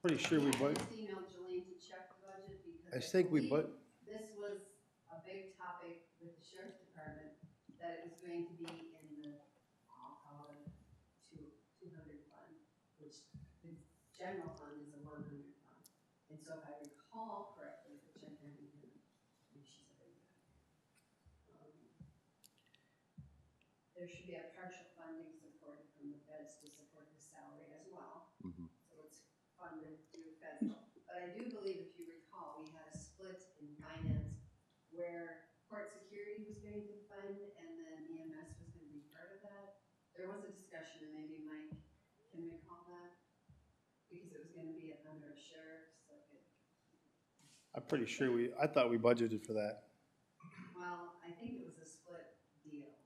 Speaker 1: Pretty sure we budget.
Speaker 3: Emailed Jolene to check the budget because
Speaker 1: I think we
Speaker 3: this was a big topic with the sheriff's department, that it was going to be in the, I'll call it 200 fund, which the general fund is a 100 fund. And so if I recall correctly, which I haven't even, maybe she's already done. There should be a partial funding supported from the feds to support his salary as well. So it's funded through federal. But I do believe, if you recall, we had a split in finance where court security was going to fund and then EMS was going to be part of that. There was a discussion, and maybe Mike can recall that, because it was going to be under a sheriff, so it,
Speaker 1: I'm pretty sure I thought we budgeted for that.
Speaker 3: well, I think it was a split deal.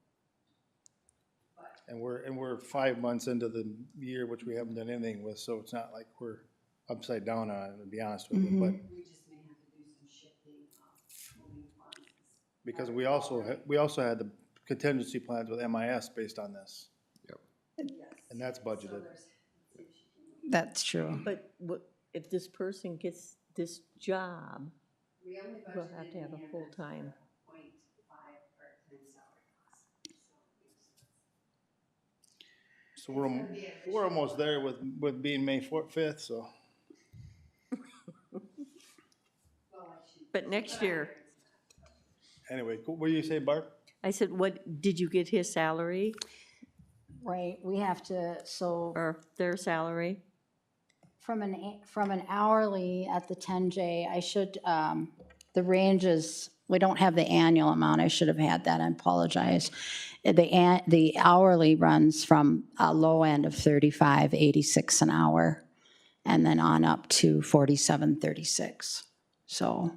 Speaker 3: But
Speaker 1: And we're 5 months into the year, which we haven't done anything with, so it's not like we're upside down on it, to be honest with you, but
Speaker 3: we just may have to do some shifting of moving funds.
Speaker 1: because we also had the contingency plans with MIS based on this,
Speaker 3: Yes.
Speaker 1: and that's budgeted.
Speaker 6: That's true.
Speaker 2: But if this person gets this job,
Speaker 3: We only
Speaker 2: we'll
Speaker 3: budgeted
Speaker 2: have to have a
Speaker 3: in the
Speaker 2: full-time.
Speaker 3: 0.5 part-time salary cost.
Speaker 1: So we're almost there with being May 5th, so.
Speaker 2: But next year,
Speaker 1: Anyway, what do you say, Bart?
Speaker 2: I said, what, did you get his salary
Speaker 6: Right, we have to, so
Speaker 2: or their salary?
Speaker 6: from an hourly at the 10J, I should, the range is, we don't have the annual amount, I should have had that, I apologize. The hourly runs from a low end of $35.86 an hour and then on up to 4736. So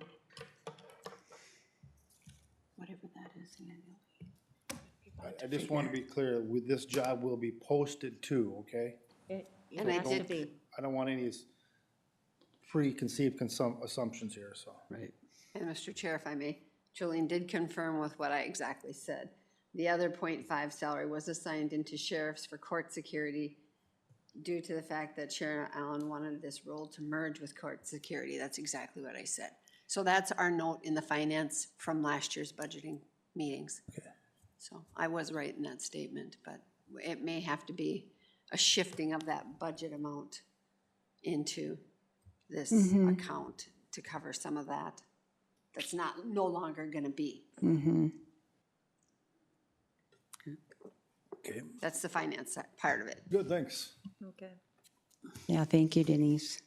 Speaker 6: whatever that is annually.
Speaker 1: I just want to be clear, with this job will be posted too, okay?
Speaker 2: It
Speaker 3: And I
Speaker 2: has to
Speaker 3: did-
Speaker 2: be.
Speaker 1: I don't want any preconceived assumptions here, so.
Speaker 5: Right.
Speaker 3: And Mr. Chair, if I may, Jolene did confirm with what I exactly said. The other .5 salary was assigned into sheriffs for court security due to the fact that Sharon Allen wanted this role to merge with court security. That's exactly what I said. So that's our note in the finance from last year's budgeting meetings.
Speaker 1: Okay.
Speaker 3: So I was right in that statement, but it may have to be a shifting of that budget amount into this account to cover some of that. That's no longer gonna be.
Speaker 1: Okay,
Speaker 3: That's the finance part of it.
Speaker 1: good, thanks.
Speaker 2: Okay.
Speaker 6: Yeah, thank you, Denise.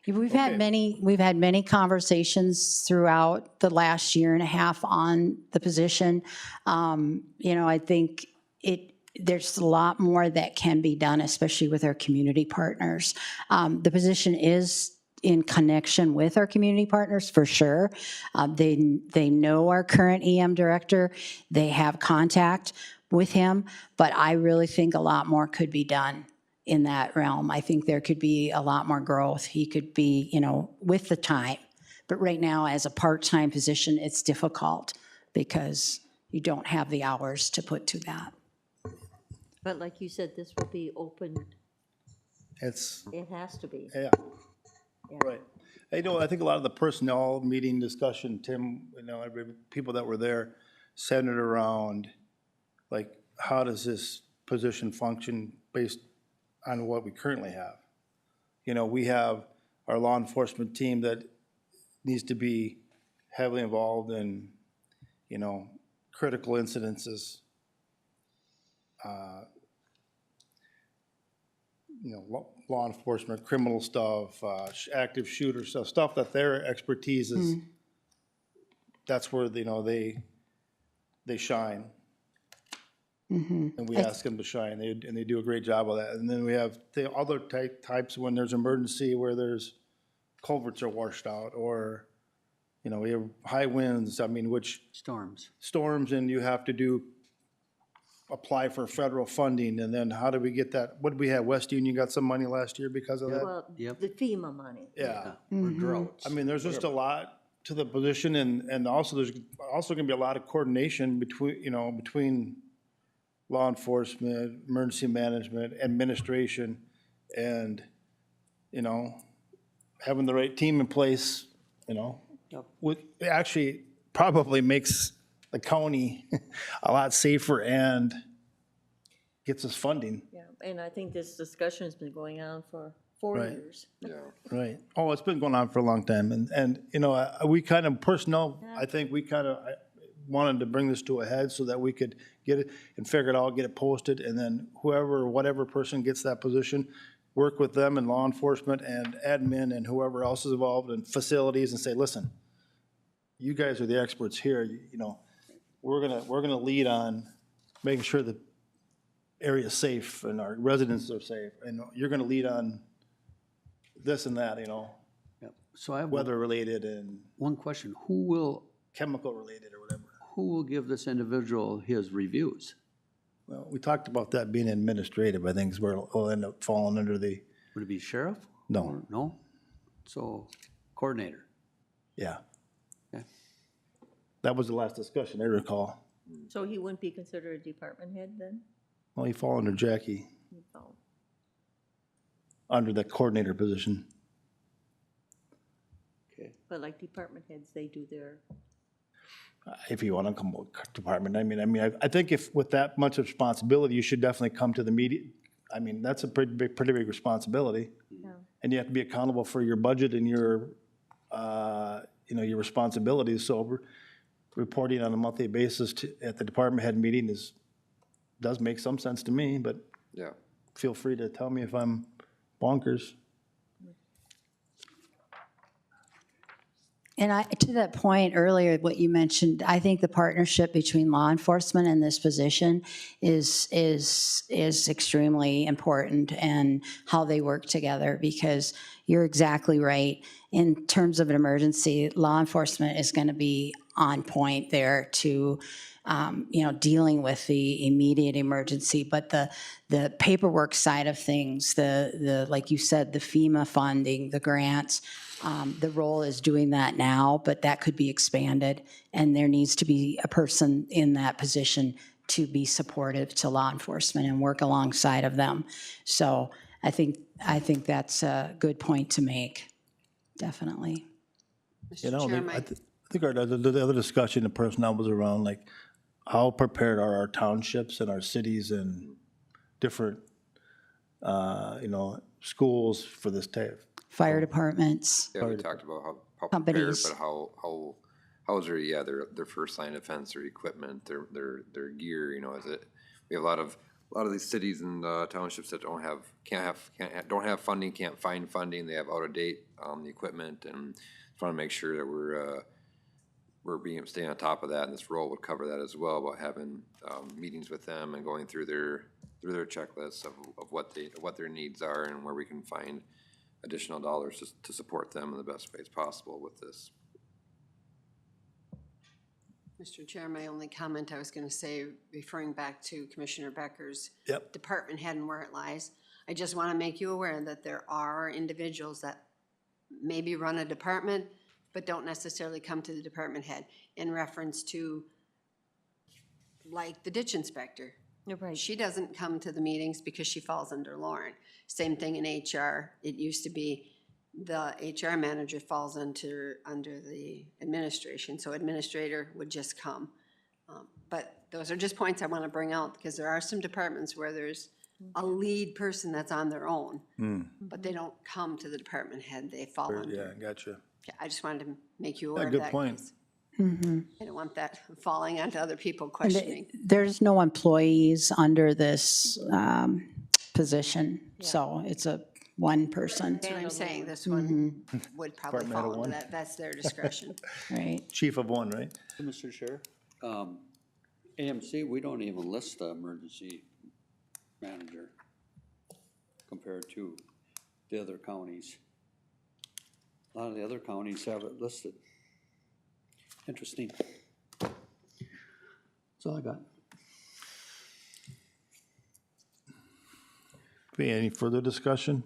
Speaker 6: We've had many conversations throughout the last year and a half on the position. I think there's a lot more that can be done, especially with our community partners. The position is in connection with our community partners, for sure. They know our current EM director. They have contact with him, but I really think a lot more could be done in that realm. I think there could be a lot more growth. He could be, with the time. But right now, as a part-time position, it's difficult because you don't have the hours to put to that.
Speaker 2: But like you said, this will be open,
Speaker 1: It's,
Speaker 2: it has to be.
Speaker 1: yeah, right. I think a lot of the personnel meeting discussion, Tim, people that were there, centered around, like, how does this position function based on what we currently have? We have our law enforcement team that needs to be heavily involved in, critical incidences. Law enforcement, criminal stuff, active shooter stuff that their expertise is, that's where, they shine. And we ask them to shine, and they do a great job of that. And then we have the other types when there's emergency, where there's culverts are washed out, or, we have high winds, which storms, and you have to apply for federal funding, and then how do we get that? What did we have? West Union got some money last year because of that?
Speaker 2: Well, the FEMA money.
Speaker 1: Yeah.
Speaker 5: Or droughts.
Speaker 1: There's just a lot to the position, and also there's also gonna be a lot of coordination between law enforcement, emergency management, administration, and, having the right team in place, actually probably makes the county a lot safer and gets us funding.
Speaker 2: Yeah, and I think this discussion has been going on for 4
Speaker 1: Right.
Speaker 2: years.
Speaker 1: Right. Oh, it's been going on for a long time, and we kind of, personnel, I think we kind of wanted to bring this to a head so that we could get it and figure it out, get it posted, and then whatever person gets that position, work with them and law enforcement and admin and whoever else is involved in facilities and say, listen, you guys are the experts here, we're gonna lead on making sure the area's safe and our residents are safe, and you're gonna lead on this and that,
Speaker 5: So I have
Speaker 1: weather-related and
Speaker 5: one question. Who will
Speaker 1: chemical-related or whatever.
Speaker 5: give this individual his reviews?
Speaker 1: Well, we talked about that being administrative, I think is where it'll end up falling under the,
Speaker 5: Would it be sheriff?
Speaker 1: No.
Speaker 5: Or no? So coordinator.
Speaker 1: yeah.
Speaker 5: Okay.
Speaker 1: That was the last discussion, I recall.
Speaker 2: So he wouldn't be considered a department head then?
Speaker 1: Well, he fall under Jackie,
Speaker 2: No.
Speaker 1: under the coordinator position.
Speaker 5: Okay.
Speaker 2: But like department heads, they do their,
Speaker 1: If you want to come with department, I think if with that much responsibility, you should definitely come to the meeting. That's a pretty big responsibility.
Speaker 2: yeah.
Speaker 1: And you have to be accountable for your budget and your, your responsibilities. So reporting on a monthly basis at the department head meeting does make some sense to me, but
Speaker 7: Yeah.
Speaker 1: feel free to tell me if I'm bonkers.
Speaker 6: And to that point earlier, what you mentioned, I think the partnership between law enforcement and this position is extremely important, and how they work together, because you're exactly right. In terms of an emergency, law enforcement is going to be on point there to, dealing with the immediate emergency. But the paperwork side of things, the like you said, the FEMA funding, the grants, the role is doing that now, but that could be expanded, and there needs to be a person in that position to be supportive to law enforcement and work alongside of them. So I think that's a good point to make, definitely.
Speaker 3: Mr. Chair,
Speaker 1: I think the other discussion, the personnel was around, like, how prepared are our townships and our cities and different, schools for this type?
Speaker 6: Fire departments,
Speaker 7: Yeah, we talked about how prepared,
Speaker 6: Companies.
Speaker 7: but how is their first line of defense, their equipment, their gear, is it, we have a lot of these cities and townships that don't have funding, can't find funding, they have out of date, equipment, and just want to make sure that we're staying on top of that, and this role would cover that as well, about having meetings with them and going through their checklists of what their needs are and where we can find additional dollars to support them in the best ways possible with this.
Speaker 3: Mr. Chair, my only comment I was going to say, referring back to Commissioner Becker's
Speaker 1: Yep.
Speaker 3: department head and where it lies, I just want to make you aware that there are individuals that maybe run a department, but don't necessarily come to the department head, in reference to, like, the ditch inspector.
Speaker 2: Right.
Speaker 3: She doesn't come to the meetings because she falls under Lauren. Same thing in HR. It used to be the HR manager falls under the administration, so administrator would just come. But those are just points I want to bring out, because there are some departments where there's a lead person that's on their own, but they don't come to the department head, they fall
Speaker 1: Yeah,
Speaker 3: under.
Speaker 1: gotcha.
Speaker 3: Yeah, I just wanted to make you aware of
Speaker 1: Good
Speaker 3: that.
Speaker 1: point.
Speaker 3: 'Cause I don't want that falling onto other people
Speaker 6: And
Speaker 3: questioning.
Speaker 6: there's no employees under this position, so it's a one person,
Speaker 3: That's what I'm saying, this one would probably
Speaker 1: Department head of
Speaker 3: fall
Speaker 1: one.
Speaker 3: into that, that's their discretion.
Speaker 6: right?
Speaker 1: Chief of one, right?
Speaker 5: Mr. Chair, AMC, we don't even list the emergency manager compared to the other counties. A lot of the other counties have it listed. Interesting. That's all I got.
Speaker 1: Okay, any further discussion?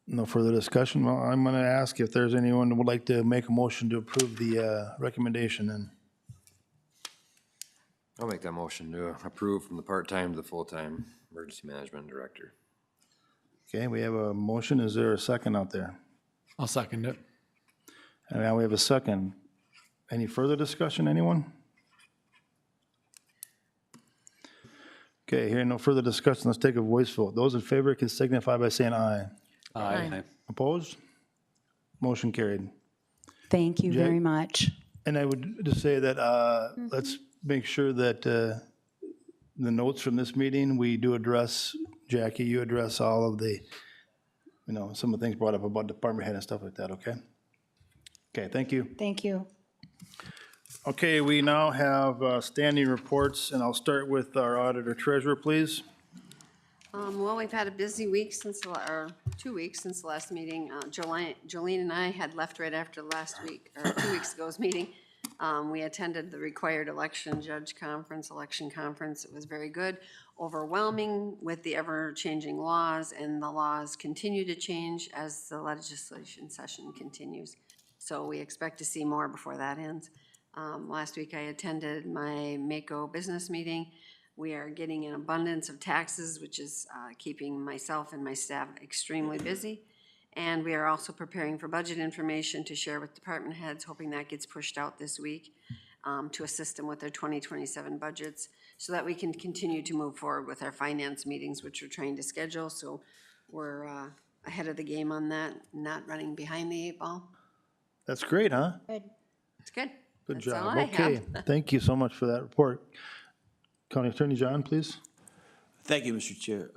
Speaker 1: No further discussion. Well, I'm going to ask if there's anyone who would like to make a motion to approve the recommendation then.
Speaker 7: I'll make that motion to approve from the part-time to the full-time emergency management director.
Speaker 1: Okay, we have a motion. Is there a second out there?
Speaker 4: I'll second it.
Speaker 1: And now we have a second. Any further discussion, anyone? Okay, hearing no further discussion, let's take a voice vote. Those in favor can signify by saying aye.
Speaker 5: Aye.
Speaker 1: Opposed? Motion carried.
Speaker 6: Thank you very much.
Speaker 1: And I would just say that, let's make sure that the notes from this meeting, we do address, Jackie, you address all of the, some of the things brought up about department head and stuff like that, okay? Okay, thank you.
Speaker 6: Thank you.
Speaker 1: Okay, we now have standing reports, and I'll start with our auditor treasurer, please.
Speaker 3: Well, we've had a busy week or 2 weeks since the last meeting. Jolene and I had left right after last week, or 2 weeks ago's meeting. We attended the required election conference. It was very good, overwhelming with the ever-changing laws, and the laws continue to change as the legislation session continues. So we expect to see more before that ends. Last week I attended my Mako business meeting. We are getting an abundance of taxes, which is keeping myself and my staff extremely busy. And we are also preparing for budget information to share with department heads, hoping that gets pushed out this week to assist them with their 2027 budgets, so that we can continue to move forward with our finance meetings, which we're trying to schedule. So we're ahead of the game on that, not running behind the 8 ball.
Speaker 1: That's great, huh?
Speaker 3: It's good.
Speaker 1: Good
Speaker 3: That's all
Speaker 1: job.
Speaker 3: I
Speaker 1: Okay,
Speaker 3: have.
Speaker 1: thank you so much for that report. County Attorney John, please.
Speaker 12: Thank you, Mr. Chair.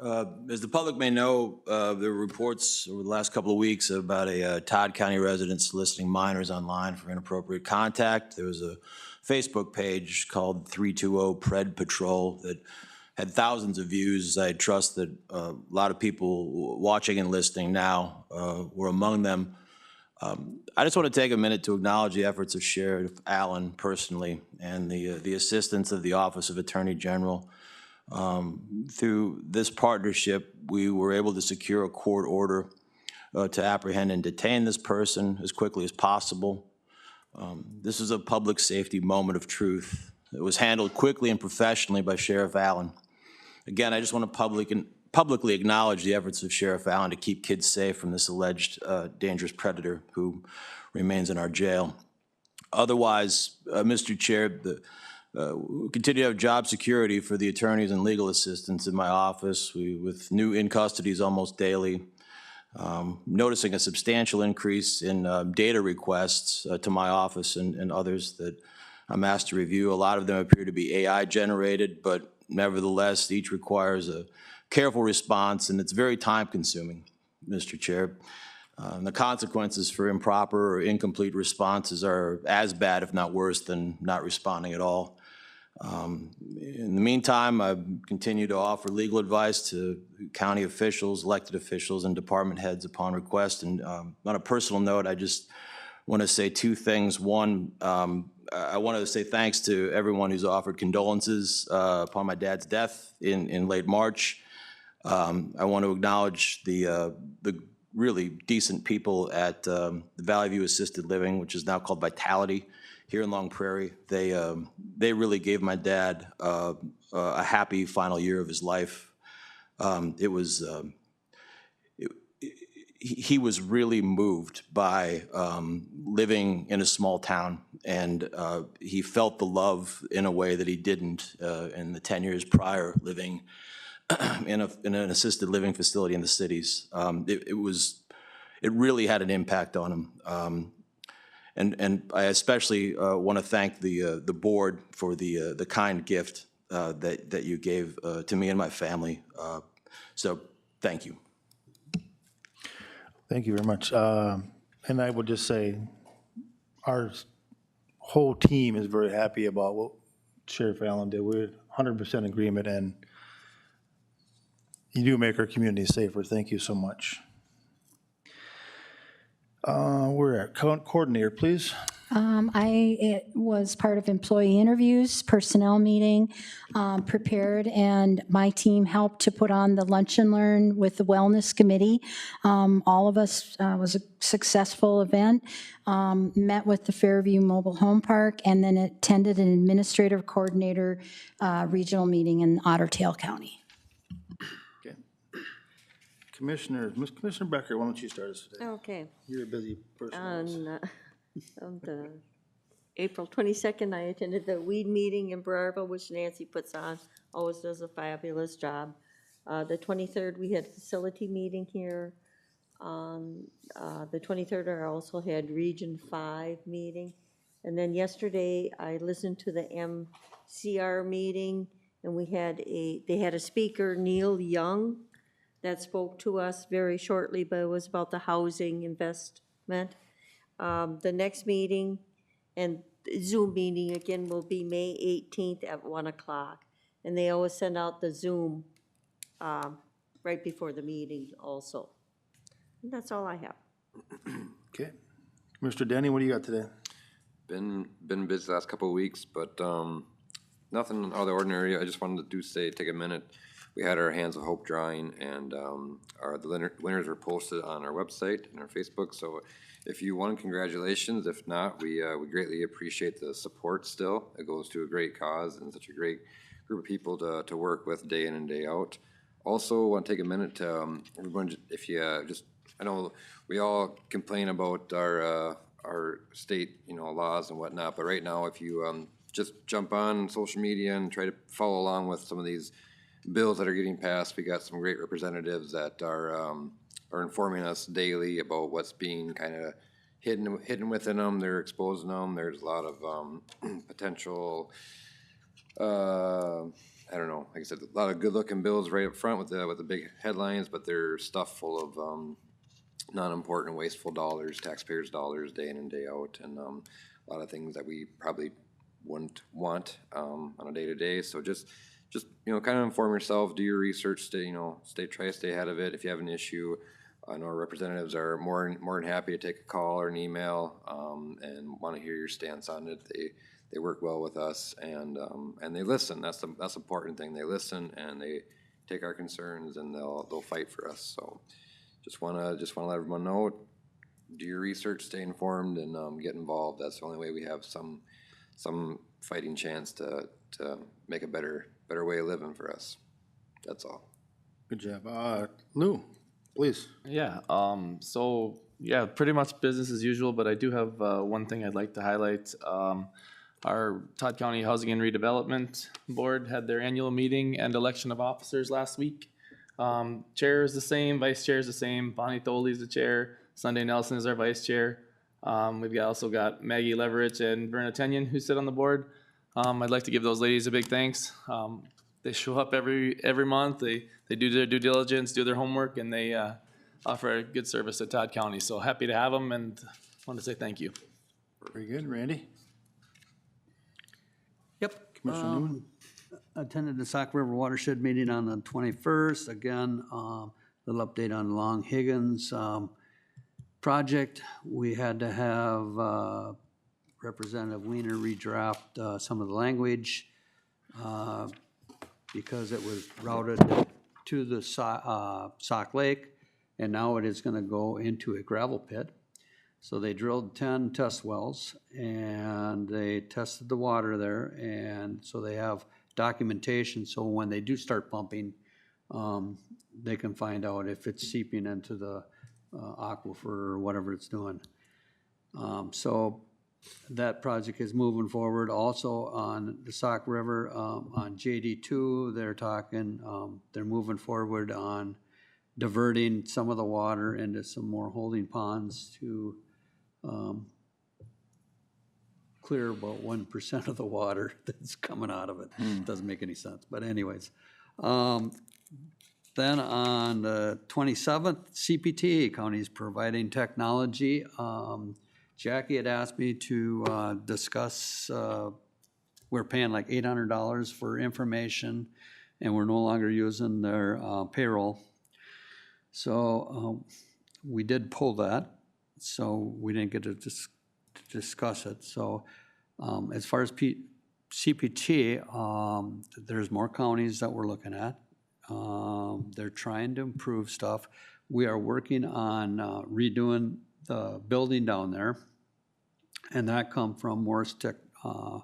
Speaker 12: As the public may know, there were reports over the last couple of weeks about a Todd County resident soliciting minors online for inappropriate contact. There was a Facebook page called 320 Pred Patrol that had thousands of views. I trust that a lot of people watching and listening now were among them. I just want to take a minute to acknowledge the efforts of Sheriff Allen personally and the assistance of the Office of Attorney General. Through this partnership, we were able to secure a court order to apprehend and detain this person as quickly as possible. This is a public safety moment of truth. It was handled quickly and professionally by Sheriff Allen. Again, I just want to publicly acknowledge the efforts of Sheriff Allen to keep kids safe from this alleged dangerous predator who remains in our jail. Otherwise, Mr. Chair, we continue to have job security for the attorneys and legal assistants in my office, with new in-custodies almost daily. Noticing a substantial increase in data requests to my office and others that I'm asked to review. A lot of them appear to be AI generated, but nevertheless, each requires a careful response, and it's very time-consuming, Mr. Chair. The consequences for improper or incomplete responses are as bad, if not worse, than not responding at all. In the meantime, I continue to offer legal advice to county officials, elected officials, and department heads upon request. And on a personal note, I just want to say two things. One, I want to say thanks to everyone who's offered condolences upon my dad's death in late March. I want to acknowledge the really decent people at the Valley View Assisted Living, which is now called Vitality, here in Long Prairie. They really gave my dad a happy final year of his life. He was really moved by living in a small town, and he felt the love in a way that he didn't in the 10 years prior living in an assisted living facility in the cities. It really had an impact on him. And I especially want to thank the board for the kind gift that you gave to me and my family. So thank you.
Speaker 1: Thank you very much. And I would just say, our whole team is very happy about what Sheriff Allen did. We're 100% agreement, and you do make our community safer. Thank you so much. We're at coordinator, please.
Speaker 6: I was part of employee interviews, personnel meeting, prepared, and my team helped to put on the lunch and learn with the wellness committee. All of us, was a successful event, met with the Fairview Mobile Home Park, and then attended an administrative coordinator regional meeting in Otter Tail County.
Speaker 1: Okay. Commissioner Becker, why don't you start us today?
Speaker 2: Okay.
Speaker 1: You're a busy person.
Speaker 2: On the April 22nd, I attended the weed meeting in Brevard, which Nancy puts on, always does a fabulous job. The 23rd, we had facility meeting here. The 23rd, I also had Region 5 meeting. And then yesterday, I listened to the MCR meeting, and they had a speaker, Neil Young, that spoke to us very shortly, but it was about the housing investment. The next meeting and Zoom meeting again will be May 18th at 1 o'clock. And they always send out the Zoom right before the meeting also. And that's all I have.
Speaker 1: Okay. Mr. Denny, what do you got today?
Speaker 7: Been busy the last couple of weeks, but nothing out of the ordinary. I just wanted to take a minute. We had our Hands of Hope drawing, and the winners were posted on our website and our Facebook. So if you won, congratulations. If not, we greatly appreciate the support still. It goes to a great cause and such a great group of people to work with day in and day out. Also, want to take a minute to everyone, if you I know we all complain about our state, laws and whatnot, but right now, if you just jump on social media and try to follow along with some of these bills that are getting passed, we got some great representatives that are informing us daily about what's being kind of hidden within them. They're exposing them. There's a lot of potential I don't know, like I said, a lot of good-looking bills right up front with the big headlines, but they're stuffed full of non-important, wasteful dollars, taxpayers' dollars, day in and day out, and a lot of things that we probably wouldn't want on a day-to-day. So just kind of inform yourself, do your research, try to stay ahead of it. If you have an issue, I know our representatives are more than happy to take a call or an email and want to hear your stance on it. They work well with us, and they listen. That's the important thing. They listen and they take our concerns, and they'll fight for us. So just wanna let everyone know, do your research, stay informed, and get involved. That's the only way we have some fighting chance to make a better way of living for us. That's all.
Speaker 1: Good job. Lou, please.
Speaker 4: Yeah, so, yeah, pretty much business as usual, but I do have one thing I'd like to highlight. Our Todd County Housing and Redevelopment Board had their annual meeting and election of officers last week. Chair is the same, vice chair is the same. Bonnie Tholey is the chair. Sunday Nelson is our vice chair. We've also got Maggie Leverich and Verna Tenyon who sit on the board. I'd like to give those ladies a big thanks. They show up every month. They do their due diligence, do their homework, and they offer a good service to Todd County. So happy to have them, and want to say thank you.
Speaker 1: Very good. Randy?
Speaker 5: Yep.
Speaker 1: Commissioner Newman?
Speaker 5: Attended the Sauk River Watershed meeting on the 21st. Again, little update on Long Higgins project. We had to have Representative Weiner redraft some of the language because it was routed to the Sauk Lake, and now it is going to go into a gravel pit. So they drilled 10 test wells, and they tested the water there, and so they have documentation, so when they do start pumping, they can find out if it's seeping into the aquifer or whatever it's doing. So that project is moving forward. Also on the Sauk River, on JD2, they're moving forward on diverting some of the water into some more holding ponds to clear about 1% of the water that's coming out of it. Doesn't make any sense, but anyways. Then on the 27th, CPT, county's providing technology. Jackie had asked me to discuss, we're paying like $800 for information, and we're no longer using their payroll. So we did pull that, so we didn't get to discuss it. So as far as CPT, there's more counties that we're looking at. They're trying to improve stuff. We are working on redoing the building down there, and that come from Morris Technology.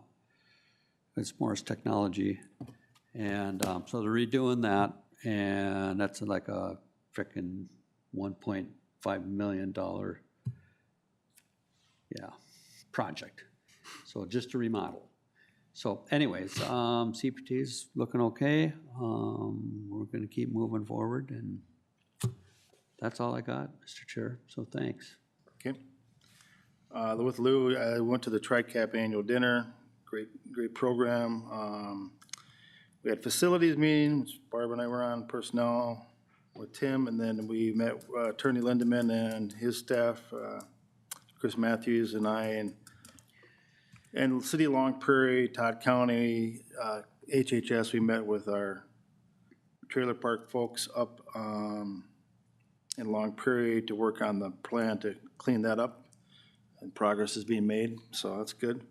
Speaker 5: And so they're redoing that, and that's like a frickin' $1.5 million project. So just to remodel. So anyways, CPT's looking okay. We're gonna keep moving forward, and that's all I got, Mr. Chair, so thanks.
Speaker 1: Okay. With Lou, I went to the TRICAP annual dinner. Great program. We had facilities meeting, which Barb and I were on, personnel with Tim, and then we met Attorney Lindeman and his staff, Chris Matthews and I, and City of Long Prairie, Todd County, HHS. We met with our trailer park folks up in Long Prairie to work on the plan to clean that up, and progress is being made, so that's good.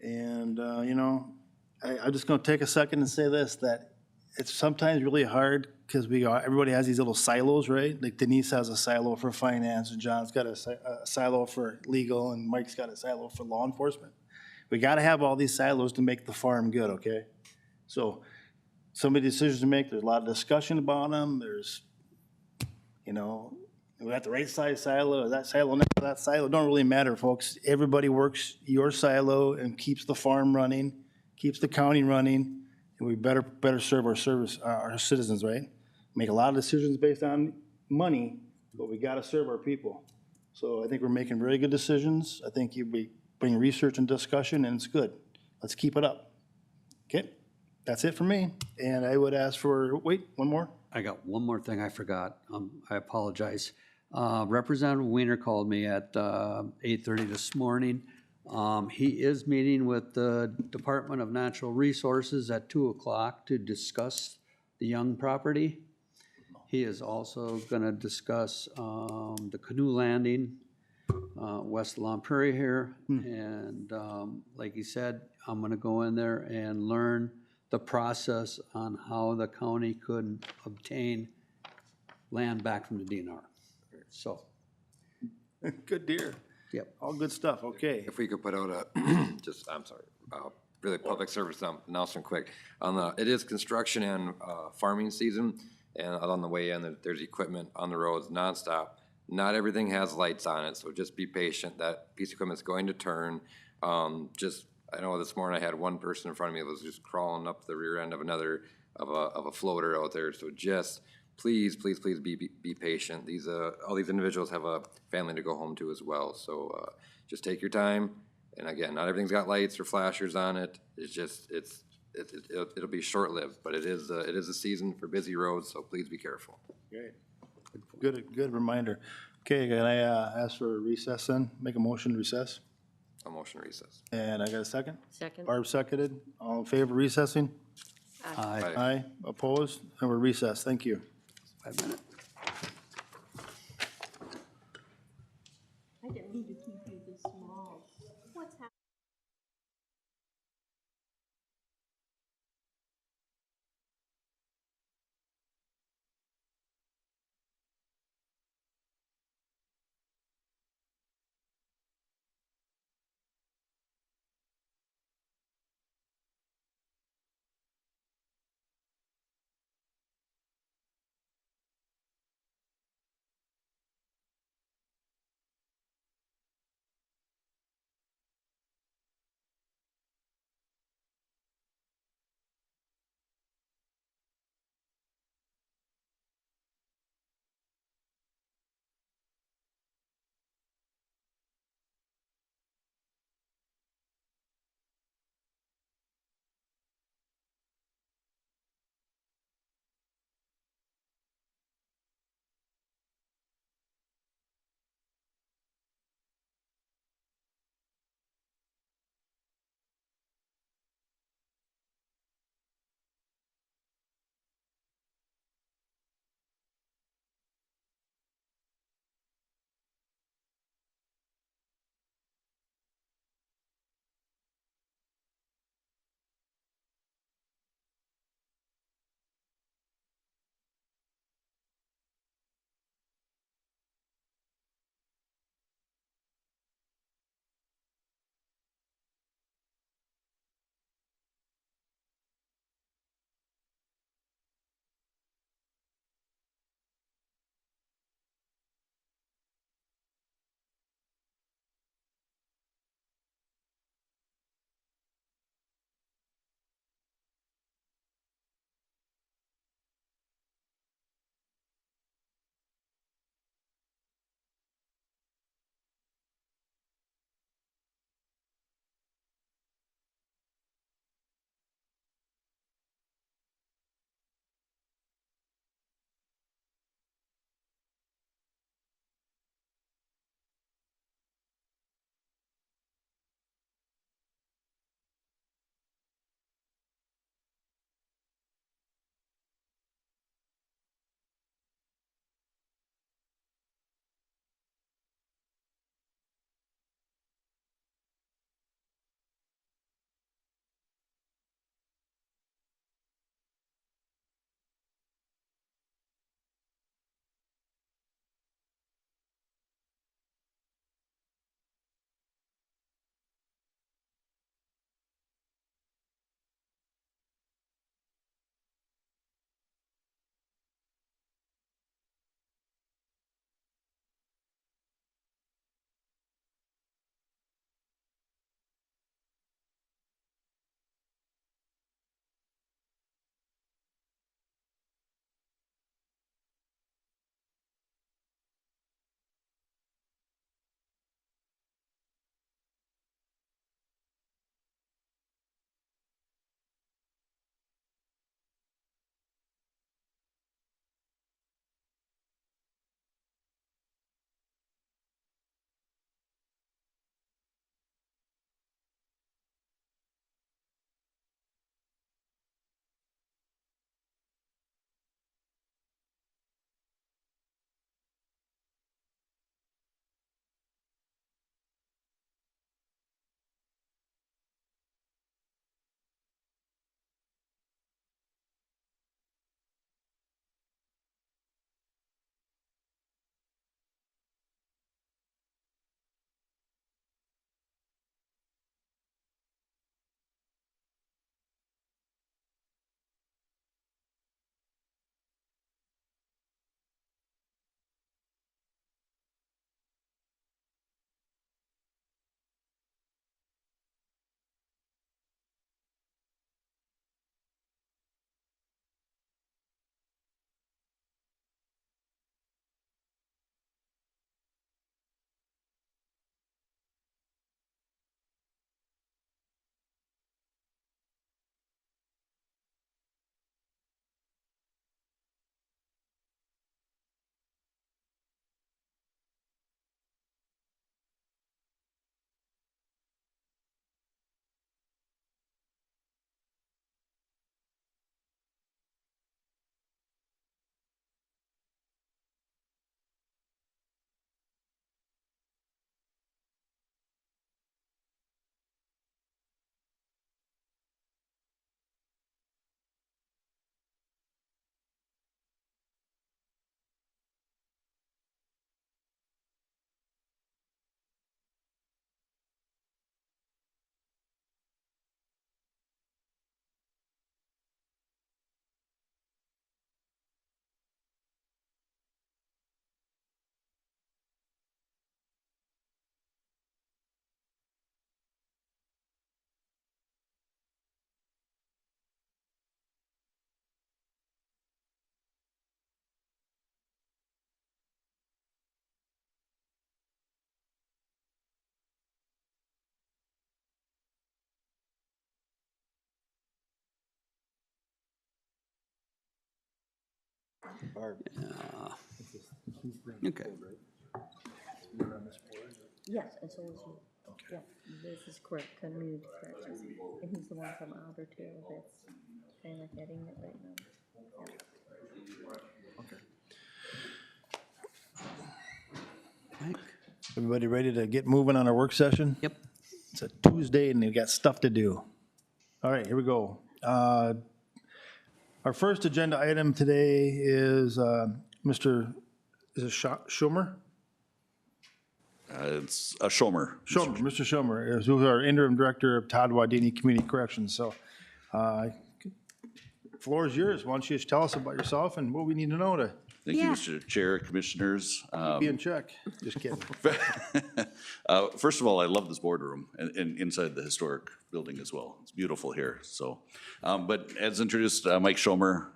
Speaker 1: And I'm just going to take a second and say this, that it's sometimes really hard because everybody has these little silos, right? Like Denise has a silo for finance, and John's got a silo for legal, and Mike's got a silo for law enforcement. We got to have all these silos to make the farm good, okay? So many decisions to make. There's a lot of discussion about them. There's, we got the right size silo. Is that silo next to that silo? It don't really matter, folks. Everybody works your silo and keeps the farm running, keeps the county running, and we better serve our citizens, right? Make a lot of decisions based on money, but we got to serve our people. So I think we're making very good decisions. I think you bring research and discussion, and it's good. Let's keep it up. Okay? That's it for me. And I would ask for, wait, one more?
Speaker 5: I got one more thing I forgot. I apologize. Representative Weiner called me at 8:30 this morning. He is meeting with the Department of Natural Resources at 2 o'clock to discuss the Young property. He is also gonna discuss the canoe landing west of Long Prairie here. And like he said, I'm gonna go in there and learn the process on how the county could obtain land back from the DNR. So,
Speaker 1: Good dear.
Speaker 5: yep.
Speaker 1: All good stuff, okay.
Speaker 7: If we could put out a, I'm sorry, really public service announcement quick. It is construction and farming season, and on the way in, there's equipment on the roads nonstop. Not everything has lights on it, so just be patient. That piece of equipment's going to turn. I know this morning I had one person in front of me that was just crawling up the rear end of of a floater out there, so just please be patient. All these individuals have a family to go home to as well, so just take your time. And again, not everything's got lights or flashers on it. It'll be short-lived, but it is a season for busy roads, so please be careful.
Speaker 1: Great. Good reminder. Okay, can I ask for a recess then? Make a motion to recess?
Speaker 7: A motion recess.
Speaker 1: And I got a second?
Speaker 2: Second.
Speaker 1: Barb seconded. All in favor of recessing?
Speaker 5: Aye.
Speaker 1: Aye. Opposed? And we're recessed. Thank you.
Speaker 5: 5 minutes.
Speaker 2: I didn't mean to keep you this small. What's happening?
Speaker 5: Okay.
Speaker 2: Yes, and so is you. Yeah, this is correct, community corrections. And he's the one from Otter Tail that's kind of heading it right now.
Speaker 1: Everybody ready to get moving on our work session?
Speaker 5: Yep.
Speaker 1: It's a Tuesday and we got stuff to do. All right, here we go. Our first agenda item today is Mr. Is it Schumer?
Speaker 14: It's a Schomer.
Speaker 1: Schomer, Mr. Schomer, who's our interim director of Todd Community Corrections. So, floor is yours. Why don't you just tell us about yourself and what we need to know to
Speaker 14: Thank you, Mr. Chair, Commissioners.
Speaker 1: be in check? Just kidding.
Speaker 14: First of all, I love this boardroom and inside the historic building as well. It's beautiful here. So, but as introduced, Mike Schomer,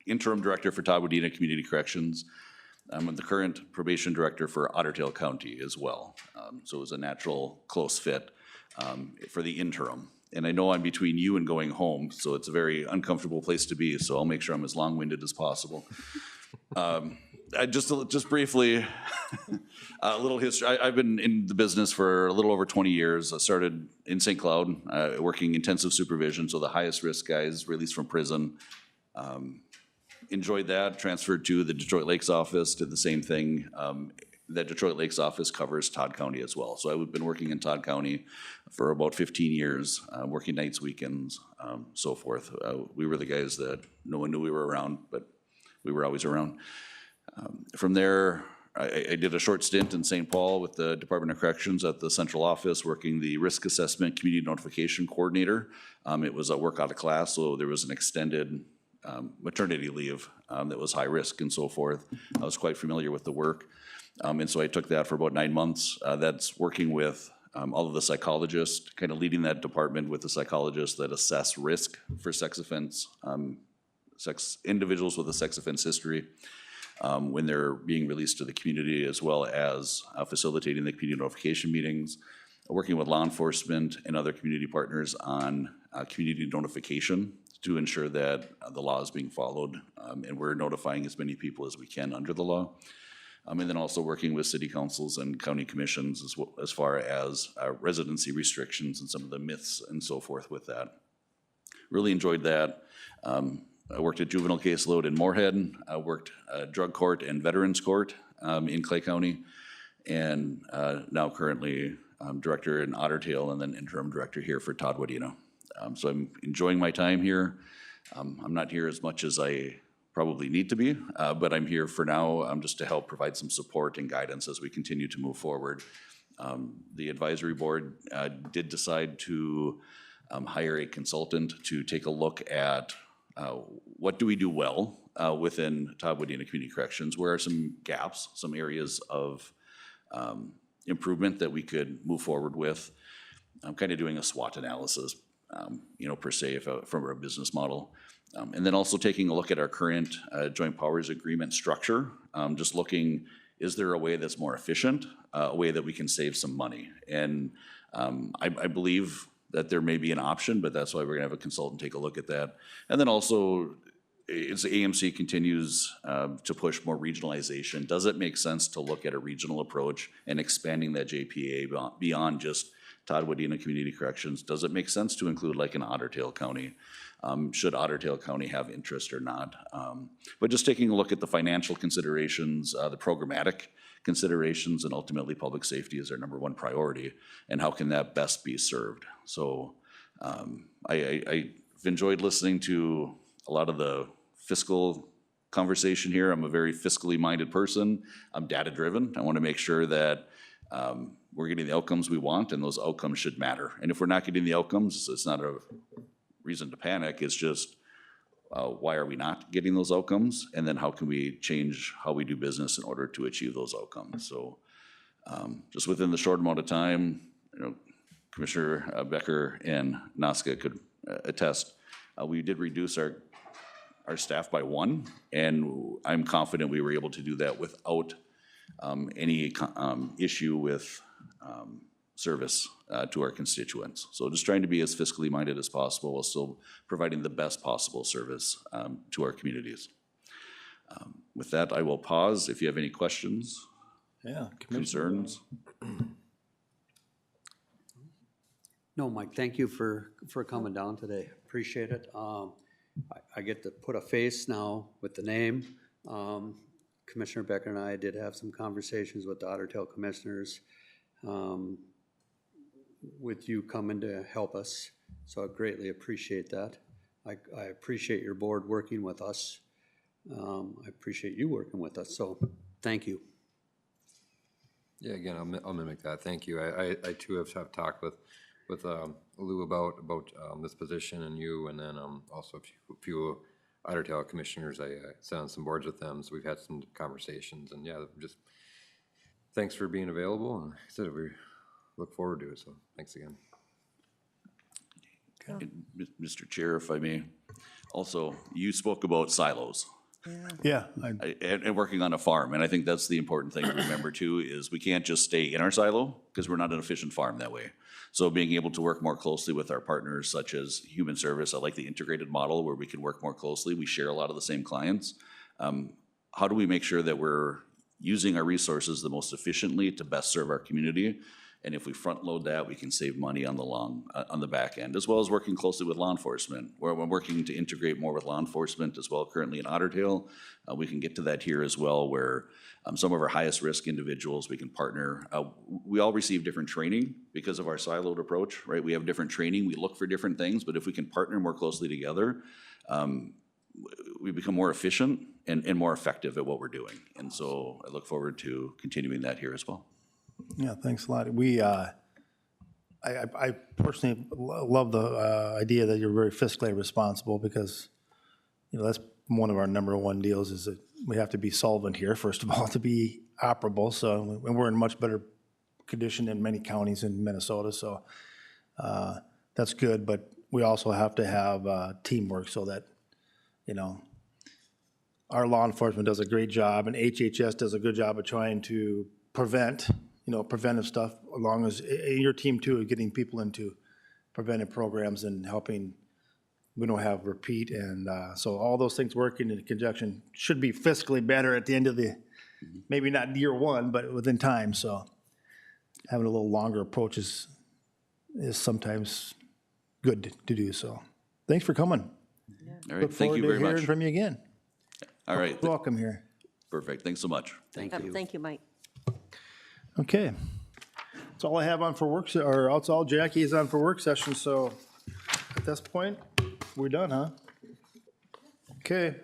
Speaker 14: interim director for Todd Community Corrections. I'm the current probation director for Otter Tail County as well. So it was a natural, close fit for the interim. And I know I'm between you and going home, so it's a very uncomfortable place to be, so I'll make sure I'm as long-winded as possible. Just briefly, a little history. I've been in the business for a little over 20 years. I started in St. Cloud, working intensive supervision, so the highest risk guys released from prison. Enjoyed that, transferred to the Detroit Lakes office, did the same thing. That Detroit Lakes office covers Todd County as well. So I've been working in Todd County for about 15 years, working nights, weekends, so forth. We were the guys that no one knew we were around, but we were always around. From there, I did a short stint in St. Paul with the Department of Corrections at the central office, working the risk assessment community notification coordinator. It was a work out of class, so there was an extended maternity leave that was high risk and so forth. I was quite familiar with the work. And so I took that for about 9 months. That's working with all of the psychologists, kind of leading that department with the psychologists that assess risk for sex offense, individuals with a sex offense history when they're being released to the community, as well as facilitating the community notification meetings, working with law enforcement and other community partners on community notification to ensure that the law is being followed and we're notifying as many people as we can under the law. And then also working with city councils and county commissions as far as residency restrictions and some of the myths and so forth with that. Really enjoyed that. I worked at juvenile caseload in Moorhead. I worked drug court and veterans court in Clay County. And now currently director in Otter Tail and then interim director here for Todd Wadena. So I'm enjoying my time here. I'm not here as much as I probably need to be, but I'm here for now just to help provide some support and guidance as we continue to move forward. The advisory board did decide to hire a consultant to take a look at what do we do well within Todd Wadena Community Corrections, where are some gaps, some areas of improvement that we could move forward with. I'm kind of doing a SWOT analysis, per se, from a business model. And then also taking a look at our current joint powers agreement structure, just looking, is there a way that's more efficient, a way that we can save some money? And I believe that there may be an option, but that's why we're gonna have a consultant take a look at that. And then also, as AMC continues to push more regionalization, does it make sense to look at a regional approach and expanding that JPA beyond just Todd Wadena Community Corrections? Does it make sense to include like an Otter Tail County? Should Otter Tail County have interest or not? But just taking a look at the financial considerations, the programmatic considerations, and ultimately public safety is our #1 priority, and how can that best be served? So I've enjoyed listening to a lot of the fiscal conversation here. I'm a very fiscally minded person. I'm data driven. I want to make sure that we're getting the outcomes we want, and those outcomes should matter. And if we're not getting the outcomes, it's not a reason to panic. It's just why are we not getting those outcomes, and then how can we change how we do business in order to achieve those outcomes? So just within the short amount of time, Commissioner Becker and Noska could attest, we did reduce our staff by 1, and I'm confident we were able to do that without any issue with service to our constituents. So just trying to be as fiscally minded as possible while still providing the best possible service to our communities. With that, I will pause if you have any questions,
Speaker 1: Yeah.
Speaker 14: concerns.
Speaker 5: No, Mike, thank you for coming down today. Appreciate it. I get to put a face now with the name. Commissioner Becker and I did have some conversations with the Otter Tail commissioners with you coming to help us, so I greatly appreciate that. I appreciate your board working with us. I appreciate you working with us, so thank you.
Speaker 7: Yeah, again, I'll mimic that. Thank you. I too have talked with Lou about this position and you, and then also a few Otter Tail commissioners. I sat on some boards with them, so we've had some conversations, and yeah, just thanks for being available, and like I said, we look forward to it, so thanks again.
Speaker 14: Mr. Chair, if I may, also, you spoke about silos.
Speaker 1: Yeah.
Speaker 14: And working on a farm, and I think that's the important thing to remember too, is we can't just stay in our silo, because we're not an efficient farm that way. So being able to work more closely with our partners, such as Human Service, I like the integrated model where we can work more closely. We share a lot of the same clients. How do we make sure that we're using our resources the most efficiently to best serve our community? And if we front load that, we can save money on the back end, as well as working closely with law enforcement. Where we're working to integrate more with law enforcement as well currently in Otter Tail. We can get to that here as well, where some of our highest risk individuals, we can partner. We all receive different training because of our siloed approach, right? We have different training, we look for different things, but if we can partner more closely together, we become more efficient and more effective at what we're doing. And so I look forward to continuing that here as well.
Speaker 1: Yeah, thanks a lot. I personally love the idea that you're very fiscally responsible, because, you know, that's one of our number one deals, is that we have to be solvent here, first of all, to be operable. So, and we're in much better condition in many counties in Minnesota, so that's good. But we also have to have teamwork, so that, you know, our law enforcement does a great job, and HHS does a good job of trying to prevent, you know, preventive stuff, as long as your team too is getting people into preventive programs and helping we don't have repeat. And so all those things working in conjunction should be fiscally better at the end of the, maybe not year one, but within time. So having a little longer approach is sometimes good to do. So thanks for coming.
Speaker 14: All right, thank you very much.
Speaker 1: Look forward to hearing from you again.
Speaker 14: All right.
Speaker 1: Welcome here.
Speaker 14: Perfect, thanks so much.
Speaker 5: Thank you.
Speaker 2: Thank you, Mike.
Speaker 1: Okay. That's all I have on for work, or that's all Jackie is on for work session, so at this point, we're done, huh? Okay.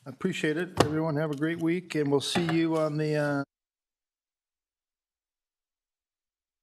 Speaker 1: I appreciate it. Everyone have a great week, and we'll see you on the